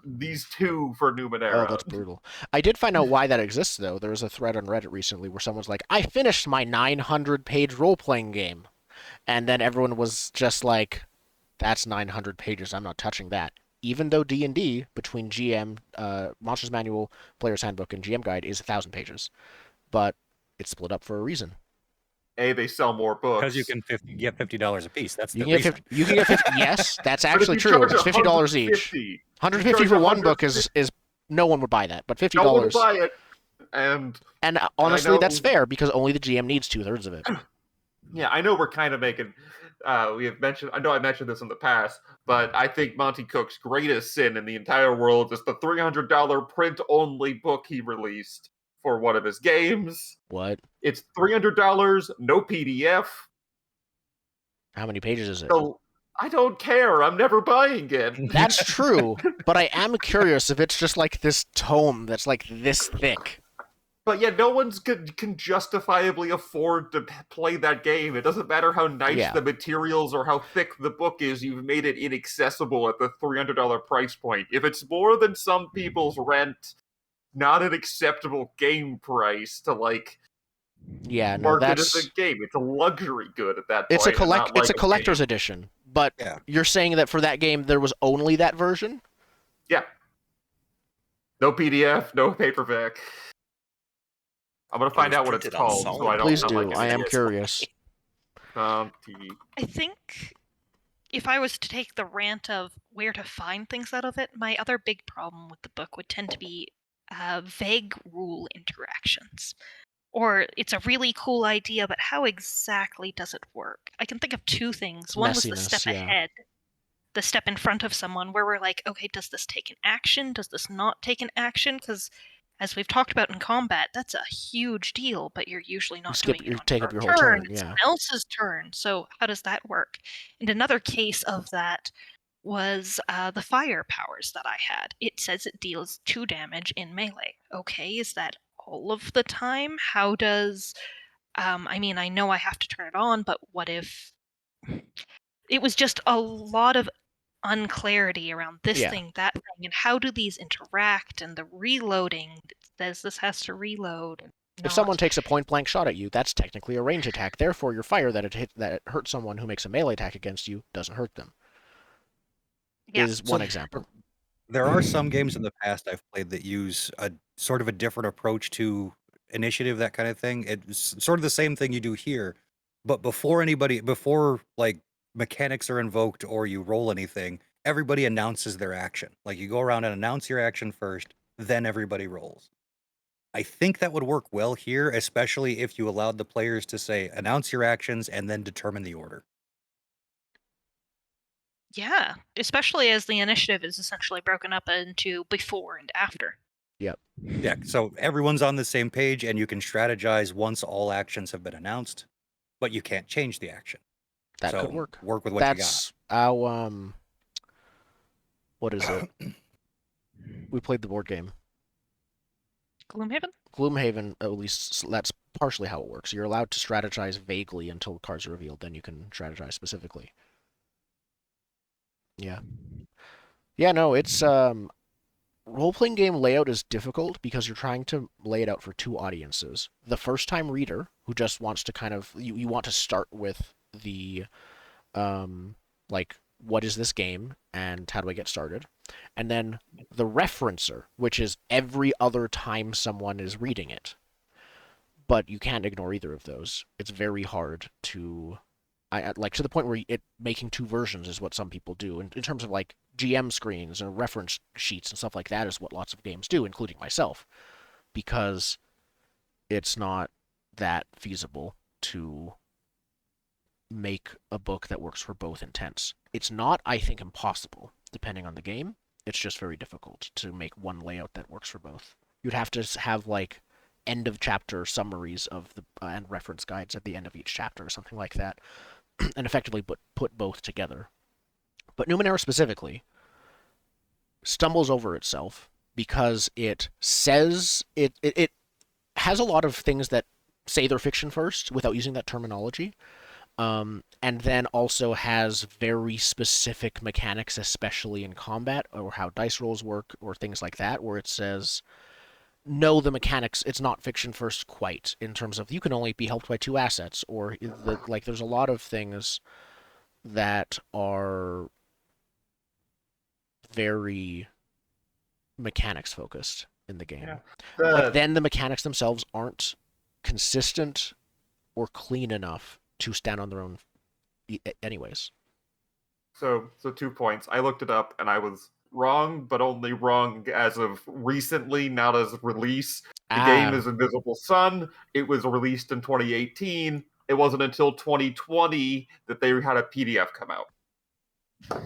these two for Numenera. Oh, that's brutal. I did find out why that exists, though. There was a thread on Reddit recently where someone's like, I finished my 900-page role-playing game. And then everyone was just like, that's 900 pages. I'm not touching that. Even though D&D, between GM, Monsters Manual, Player's Handbook, and GM Guide, is 1,000 pages. But it's split up for a reason. They sell more books. Because you can get $50 a piece. That's You the can get reason. 50, you can get 50. Yes, that's But if actually you true. charge It's $50 each. 150, 150 for one book is no one would buy that, but $50. no one will buy it. And honestly, know- that's fair because only the GM needs 2/3 of it. yeah, I know we're kind of making. We have mentioned. I know I mentioned this in the past, but I think Monty Cook's greatest sin in the entire world is the $300 print-only book he released for one of his games. What? It's $300, no PDF. How many pages is it? So I don't care. I'm never buying it. That's true, but I am curious if it's just like this tome that's like this thick. But yeah, no one's can justifiably afford to play that game. It doesn't matter how nice the materials or how thick the book is, you've made it inaccessible at the $300 price point. If it's more than some people's rent, not an acceptable game price to like market as a game. It's a luxury good at that point. It's a it's a collector's edition. But you're saying that for that game there was only that version? Yeah. No PDF, no paperback. I'm gonna find out what it's called, so I don't. Please do. I am curious. I think if I was to take the rant of where to find things out of it, my other big problem with the book would tend to be vague rule interactions. Or it's a really cool idea, but how exactly does it work? I can think of 2 things. One was the step ahead, the step in front of someone, where we're like, okay, does this take an action? Does this not take an action? Because as we've talked about in combat, that's a huge deal, but you're usually not doing it on take your up your whole turn. It's someone else's turn. So how does that work? And another case of that was the fire powers that I had. It says it deals 2 damage in melee. Okay, is that all of the time? How does... I mean, I know I have to turn it on, but what if... It was just a lot of unclarity around this thing, that thing, and how do these interact, and the reloading. It says this has to reload. If someone takes a point-blank shot at you, that's technically a range attack. Therefore, your fire that it hurts someone who makes a melee attack against you doesn't hurt them. Is one example. There are some games in the past I've played that use a sort of a different approach to initiative, that kind of thing. It's sort of the same thing you do here, but before like mechanics are invoked or you roll anything, everybody announces their action. Like you go around and announce your action first, then everybody rolls. I think that would work well here, especially if you allowed the players to say, announce your actions and then determine the order. Yeah, especially as the initiative is essentially broken up into before and after. Yep. Yeah, so everyone's on the same page, and you can strategize once all actions have been announced, but you can't change the action. That could So work. work with what you got. That's our what is it? We played the board game. Gloomhaven? Gloomhaven, at least that's partially how it works. You're allowed to strategize vaguely until cards are revealed, then you can strategize specifically. Yeah. Yeah, no, it's role-playing game layout is difficult because you're trying to lay it out for two audiences. The first-time reader who just wants to kind of you want to start with the like what is this game and how do I get started? And then the referencer, which is every other time someone is reading it. But you can't ignore either of those. It's very hard to like to the point where making two versions is what some people do in terms of like GM screens and reference sheets and stuff like that is what lots of games do, including myself, because it's not that feasible to make a book that works for both intents. It's not, I think, impossible, depending on the game. It's just very difficult to make one layout that works for both. You'd have to have like end of chapter summaries of the and reference guides at the end of each chapter or something like that, and effectively put both together. But Numenera specifically stumbles over itself because it says it has a lot of things that say they're fiction first without using that terminology. And then also has very specific mechanics, especially in combat or how dice rolls work or things like that, where it says, no, the mechanics, it's not fiction first quite, in terms of you can only be helped by two assets, or like there's a lot of things that are very mechanics focused in the game. Yeah. But then the mechanics themselves aren't consistent or clean enough to stand on their own anyways. So 2 points. I looked it up and I was wrong, but only wrong as of recently, not as of release. The game is Invisible Sun. It was released in 2018. It wasn't until 2020 that they had a PDF come out.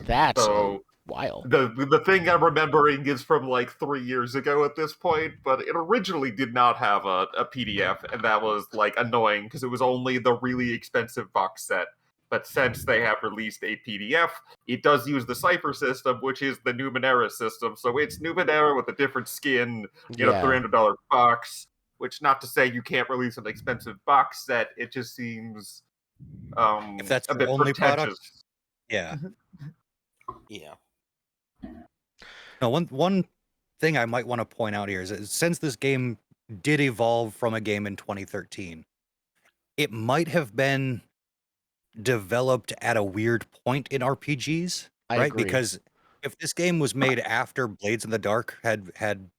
That's so wild. The thing I'm remembering is from like 3 years ago at this point, but it originally did not have a PDF, and that was like annoying because it was only the really expensive box set. But since they have released a PDF, it does use the Cypher system, which is the Numenera system. So it's Numenera with a different skin in a $300 box, which not to say you can't release an expensive box set, it just seems if that's a the bit only pretentious. product, yeah. Yeah. Now, one thing I might want to point out here is that since this game did evolve from a game in 2013, it might have been developed at a weird point in RPGs, I right? agree. Because if this game was made after Blades in the Dark had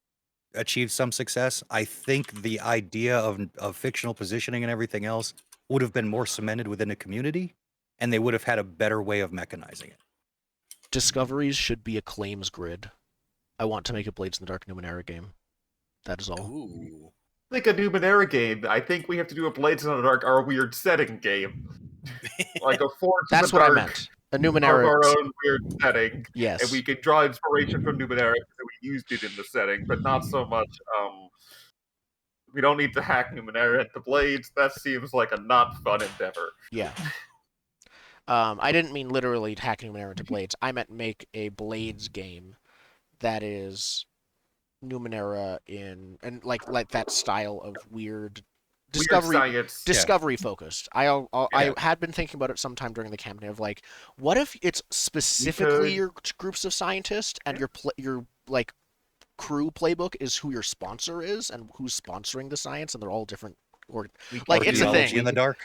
achieved some success, I think the idea of fictional positioning and everything else would have been more cemented within a community, and they would have had a better way of mechanizing it. Discoveries should be a claims grid. I want to make a Blades in the Dark Numenera game. That is all. Ooh. Like a Numenera game, I think we have to do a Blades in the Dark, our weird setting game. Like a Forge in That's the what I Dark meant. A of Numenera. our own weird setting. Yes. And we could draw inspiration from Numenera because we used it in the setting, but not so much, we don't need to hack Numenera into Blades. That seems like a not fun endeavor. Yeah. I didn't mean literally hacking Numenera into Blades. I meant make a Blades game that is Numenera in and like that style of weird discovery Weird science. discovery focused. I had been thinking about it sometime during the campaign of like, what if it's specifically your groups of scientists and your like crew playbook is who your sponsor is and who's sponsoring the science, and they're all different. Or like it's a thing. In the dark.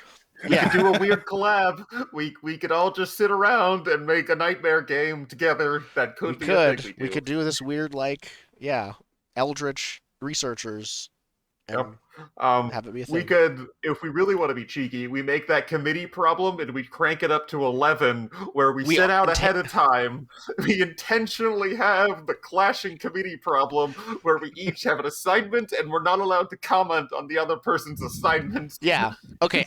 We could do a weird collab. We could all just sit around and make a nightmare game together. That could be a thing we could do this weird like eldritch researchers and have it be a thing. We could, if we really want to be cheeky, we make that committee problem and we crank it up to 11, where we set out ahead of time. We intentionally have the clashing committee problem where we each have an assignment and we're not allowed to comment on the other person's assignments. Yeah. Okay.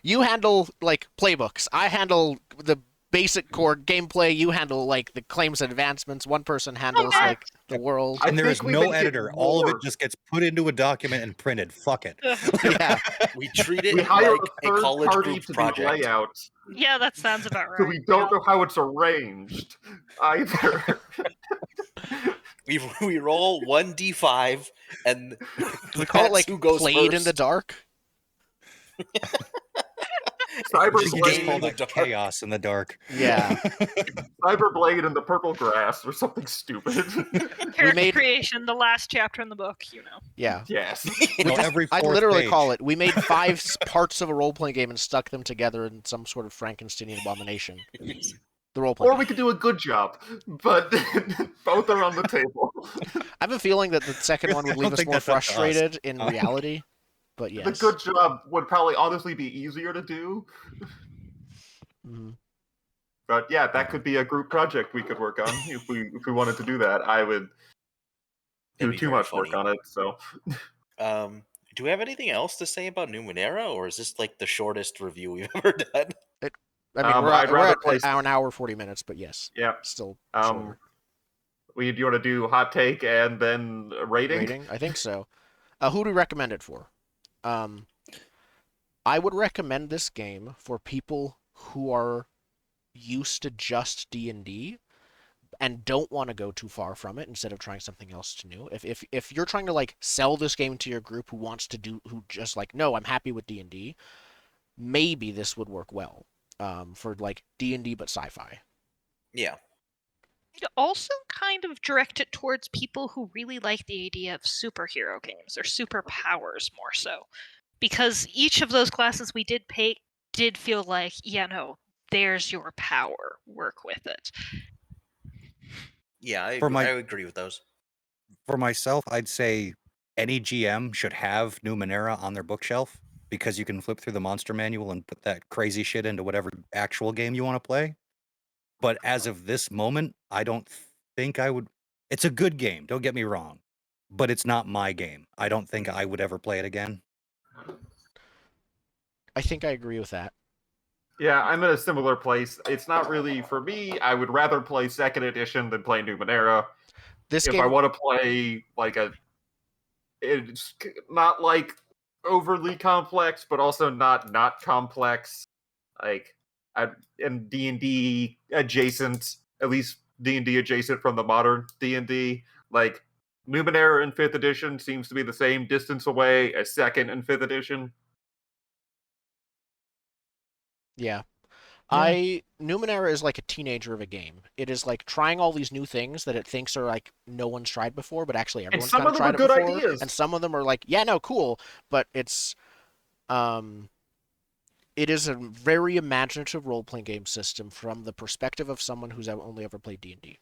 You handle like playbooks. I handle the basic core gameplay. You handle like the claims and advancements. One person handles Okay. like the world. I And there think is we no make it editor. All of it more. just gets put into a document and printed. Fuck it. Yeah, We treat it We hire like a a third college party group to do project. layouts, Yeah, that sounds about right. so we don't know how it's arranged either. We roll 1d5, and do we call it that's like who goes played first. in the dark? You can just Game call in the that dark. chaos in the dark. Yeah. Cyberblade and the purple grass or something stupid. Character made- creation, the last chapter in the book, you know. Yeah. Yes. No, every I'd fourth literally page. call it. We made 5 parts of a role-playing game and stuck them together in some sort of Frankensteinian abomination. The role-playing. Or we could do a good job, but both are on the table. I have a feeling that the second one would I don't leave us think more that's up to us. frustrated in reality. But yes. The good job would probably honestly be easier to do. Mhm. But yeah, that could be a group project we could work on if we wanted to do that. I would do That'd be too very much work funny. on it. So Do we have anything else to say about Numenera, or is this like the shortest review we've ever done? I mean, I'd we're rather at play. an hour 40 minutes, but yes, Yeah. still Do you want to do hot take and then rating? rating. I think so. Who do we recommend it for? I would recommend this game for people who are used to just D&D and don't want to go too far from it instead of trying something else new. If you're trying to like sell this game to your group who just like, no, I'm happy with D&D, maybe this would work well for like D&D but sci-fi. Yeah. I'd also kind of direct it towards people who really like the idea of superhero games or superpowers more so. Because each of those classes we did feel like, yeah, no, there's your power. Work with it. Yeah, I For agree with those. For myself, I'd say any GM should have Numenera on their bookshelf because you can flip through the monster manual and put that crazy shit into whatever actual game you want to play. But as of this moment, I don't think I would. It's a good game, don't get me wrong, but it's not my game. I don't think I would ever play it again. I think I agree with that. Yeah, I'm in a similar place. It's not really for me. I would rather play second edition than play Numenera. This If game I want to play like it's not like overly complex, but also not complex. Like and D&D adjacent, at least D&D adjacent from the modern D&D. Like Numenera in 5th edition seems to be the same distance away as 2nd and 5th edition. Yeah. Numenera is like a teenager of a game. It is like trying all these new things that it thinks are like no one's tried before, but actually everyone's some kind of of them are tried it good before. ideas. And some of them are like, yeah, no, cool, but it is a very imaginative role-playing game system from the perspective of someone who's only ever played D&D.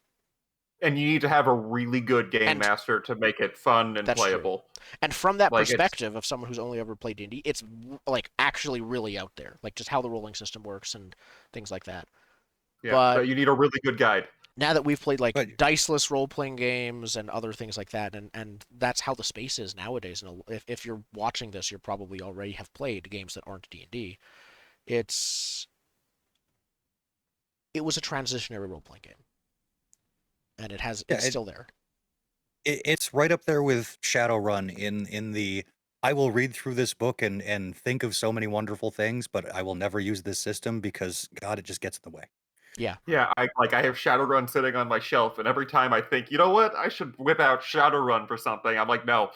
And you need to have a really good game And- master to make it fun and That's true. playable. And from that Like, it's- perspective of someone who's only ever played D&D, it's like actually really out there, like just how the rolling system works and things like that. Yeah, But- but you need a really good guide. Now that we've played like But- diceless role-playing games and other things like that, and that's how the space is nowadays. And if you're watching this, you probably already have played games that aren't D&D. It was a transitionary role-playing game, and it's still there. It's right up there with Shadowrun in the I will read through this book and think of so many wonderful things, but I will never use this system because God, it just gets in the way. Yeah, I have Shadowrun sitting on my shelf, and every time I think, you know what, I should whip out Shadowrun for something, I'm like, no,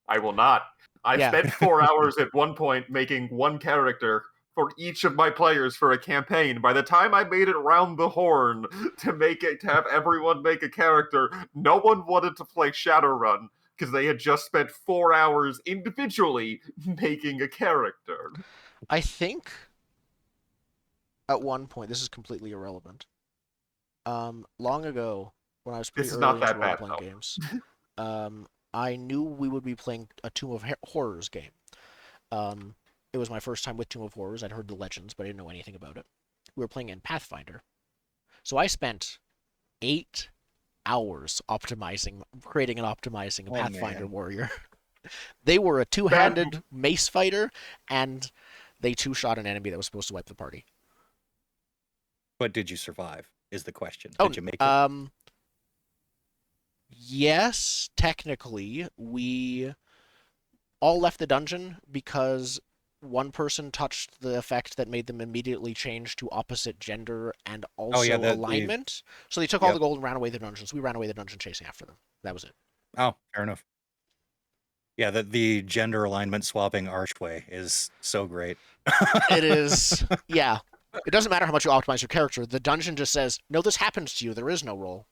I will not. I Yeah. spent 4 hours at one point making one character for each of my players for a campaign. By the time I made it round the horn to have everyone make a character, no one wanted to play Shadowrun because they had just spent 4 hours individually making a character. I think at one point, this is completely irrelevant. Long ago, when I was pretty This is early not that into bad, role-playing though. games, I knew we would be playing a Tomb of Horrors game. It was my first time with Tomb of Horrors. I'd heard the legends, but I didn't know anything about it. We were playing in Pathfinder. So I spent 8 hours creating and optimizing a Pathfinder man. warrior. They were a two-handed mace fighter, and they two-shot an enemy that was supposed to wipe the party. But did you survive? Is the question. Oh, Did you make it? yes, technically, we all left the dungeon because one person touched the effect that made them immediately change to opposite gender and Oh yeah, also alignment. So they took all the gold and ran away the dungeon. So we ran away the dungeon chasing after them. That was it. Oh, fair enough. Yeah, the gender alignment swapping archway is so great. It is, yeah. It doesn't matter how much you optimize your character. The dungeon just says, no, this happens to you. There is no roll.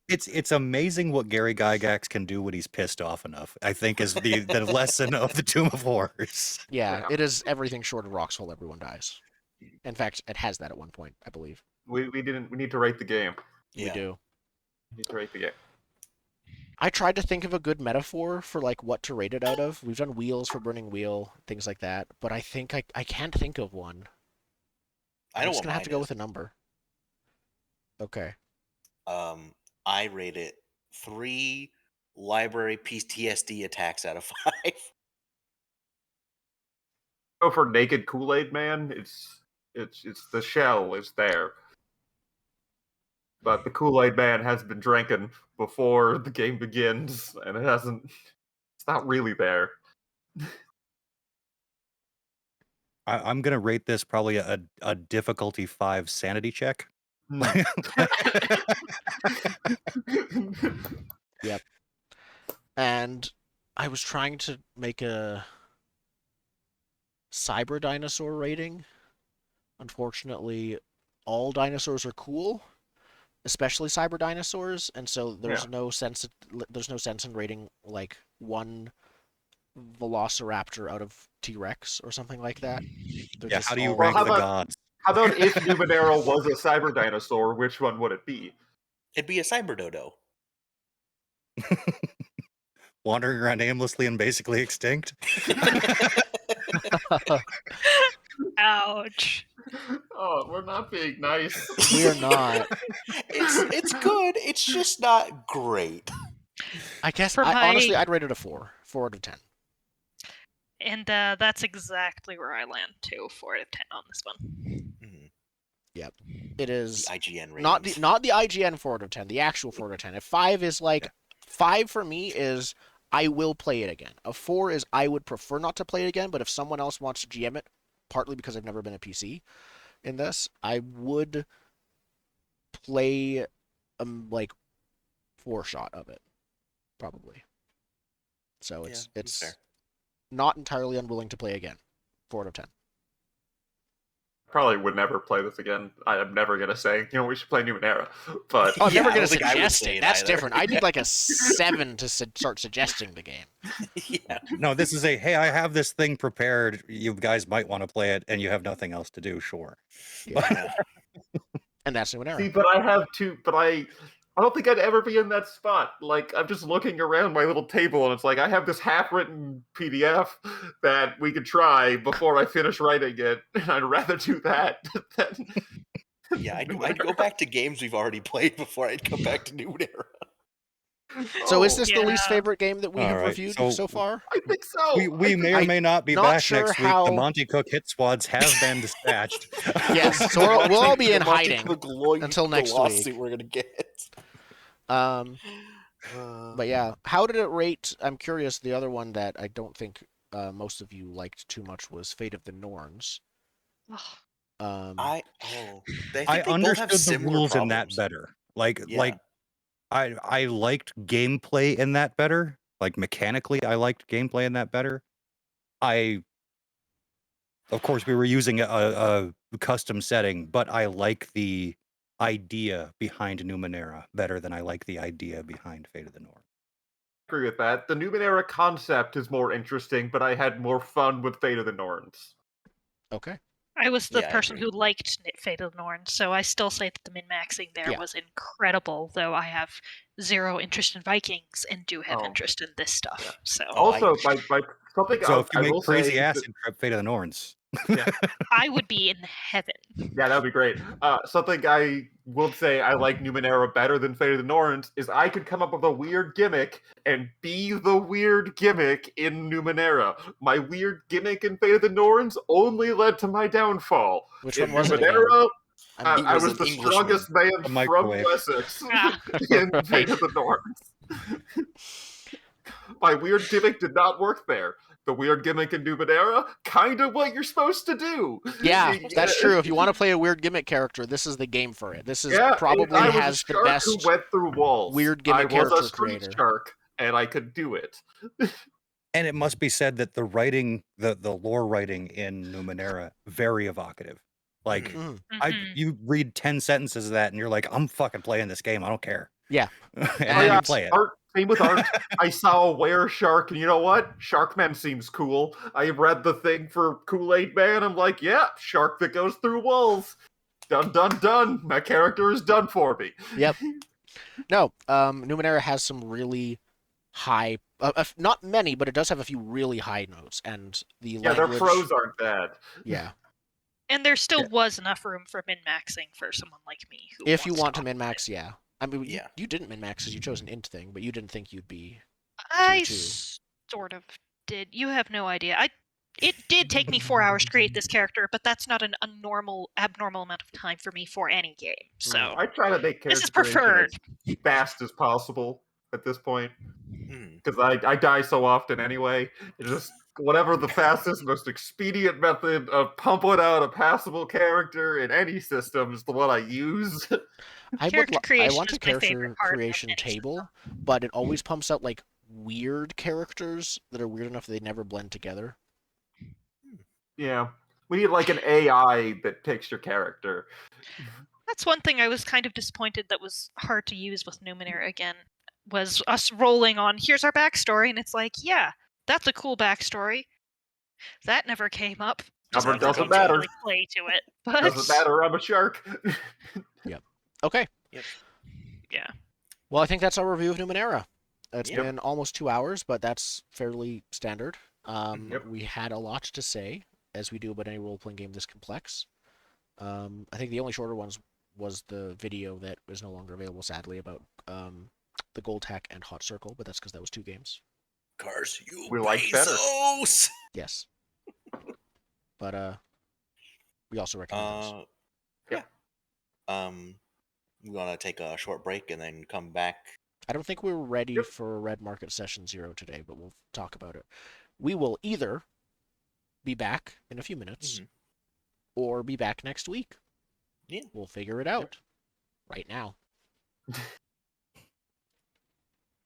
It's amazing what Gary Gygax can do when he's pissed off enough, I think, is the lesson of the Tomb of Horrors. Yeah, it is everything short of Roxhole, everyone dies. In fact, it has that at one point, I believe. We need to rate the game. We do. We need to rate the game. I tried to think of a good metaphor for like what to rate it out of. We've done wheels for Burning Wheel, things like that, but I think I can't think of one. I'm just gonna have to go with a number. Okay. I rate it 3 library PTSD attacks out of 5. Go for Naked Kool-Aid Man. It's the shell is there, but the Kool-Aid Man has been drinking before the game begins, and it hasn't. It's not really there. I'm gonna rate this probably a difficulty 5 sanity check. Yep. And I was trying to make a cyber dinosaur rating. Unfortunately, all dinosaurs are cool, especially cyber dinosaurs, and so there's no sense in rating like one velociraptor out of T-Rex or something like that. Yeah, how do you rank the gods? How about if Numenera was a cyber dinosaur, which one would it be? It'd be a cyber dodo. Wandering around aimlessly and basically extinct? Ouch. Oh, we're not being nice. We are not. It's good. It's just not great. I guess honestly, I'd rate it a 4 out of 10. And that's exactly where I land too. 4 out of 10 on this one. Mm-hmm. Yep, it is the IGN ratings. Not the IGN 4 out of 10. The actual 4 out of 10. If 5 is like 5 for me is I will play it again. A 4 is I would prefer not to play it again, but if someone else wants to GM it, partly because I've never been a PC in this, I would play like 4 shot of it, probably. So it's fair. Not entirely unwilling to play again. 4 out of 10. Probably would never play this again. I am never gonna say, we should play Numenera. But I'm never I gonna don't think I would suggest say it. it That's either. different. I need like a 7 to start suggesting the game. Yeah. No, this is hey, I have this thing prepared. You guys might want to play it, and you have nothing else to do. Sure. Yeah. And that's Numenera. See, but I have two. But I don't think I'd ever be in that spot. Like, I'm just looking around my little table, and it's like I have this half-written PDF that we could try before I finish writing it, and I'd rather do that than. Yeah, I'd go back to games we've already played before I'd come back to Numenera. So is this the least favorite game that we have right, reviewed so far? I think so. We may or may not be not back sure next how- week. The Monty Cook hit squads have been dispatched. Yes, so we'll all be in hiding until until next lawsuit week. we're gonna get. But yeah, how did it rate? I'm curious. The other one that I don't think most of you liked too much was Fate of the Norns. I understood the rules in that better. Like I liked gameplay in that better. Like mechanically, I liked gameplay in that better. Of course, we were using a custom setting, but I like the idea behind Numenera better than I like the idea behind Fate of the North. I agree with that. The Numenera concept is more interesting, but I had more fun with Fate of the Norns. Okay. I was the Yeah, I person agree. who liked Fate of the Norns, so I still say that the min-maxing there was incredible, though I have 0 interest in Vikings and do have interest in this stuff. So Also, by something So if you I make will crazy say acid trip Fate of the Norns. I would be in heaven. Yeah, that would be great. Something I will say I like Numenera better than Fate of the Norns is I could come up with a weird gimmick and be the weird gimmick in Numenera. My weird gimmick in Fate of the Norns only led to my downfall. Which in one was it Numenera, I mean, I was was an the Englishman. strongest man A from microwave. Wessex Ah. in Right. Fate of the Norns. My weird gimmick did not work there. The weird gimmick in Numenera, kind of what you're supposed to do. yeah, that's true. If you want to play a weird gimmick character, this is the game for it. This is Yeah, probably I was a has the shark who best went through walls. weird I gimmick was a character street creator. shark, and I could do it. And it must be said that the writing, the lore writing in Numenera, very evocative. Like Mhm. Mhm. you read 10 sentences of that and you're like, I'm fucking playing this game. I don't care. Yeah. and Oh, then yeah, you play it. art, same with art. I saw a were shark, and you know what? Sharkman seems cool. I read the thing for Kool-Aid Man. I'm like, yeah, shark that goes through walls. Done, done, done. My character is done for me. Yep. No, Numenera has some really high, not many, but it does have a few really high notes, and the Yeah, their language. prose aren't bad. Yeah, And there still was enough room for min-maxing for someone like me who if you wants want to optimize min it. max, yeah. I mean, Yeah. you didn't min max because you chose an int thing, but you didn't think you'd be. I two. sort of did. You have no idea. It did take me 4 hours to create this character, but that's not an abnormal amount of time for me for any game. So I try to make this is character creation preferred. as fast as possible at this point. Mm. Because I die so often anyway. It's just whatever the fastest, most expedient method of pumping out a passable character in any system is the one I use. Character I creation want is a my favorite character part of creation any table, but it always pumps out like weird characters that are weird enough that they never blend together. Yeah. We need like an AI that picks your character. That's one thing I was kind of disappointed that was hard to use with Numenera again, was us rolling on, here's our backstory, and it's like, yeah, that's a cool backstory. That never came up. Just Never because doesn't it matter. didn't really play to it. But Doesn't matter, I'm a shark. Okay. yeah. Well, I think that's our review of Numenera. It's Yep. been almost 2 hours, but that's fairly standard. Yep. We had a lot to say, as we do about any role-playing game this complex. I think the only shorter ones was the video that is no longer available, sadly, about the Gold Hack and Hot Circle, but that's because that was 2 games. Cars, you We like better. Bezos! Yes. But we also recommend those. Yeah. We're gonna take a short break and then come back. I don't think we're ready Yep. for Red Market Session 0 today, but we'll talk about it. We will either be back in a few minutes Mhm. or be back next week. Yeah. We'll figure it out right now.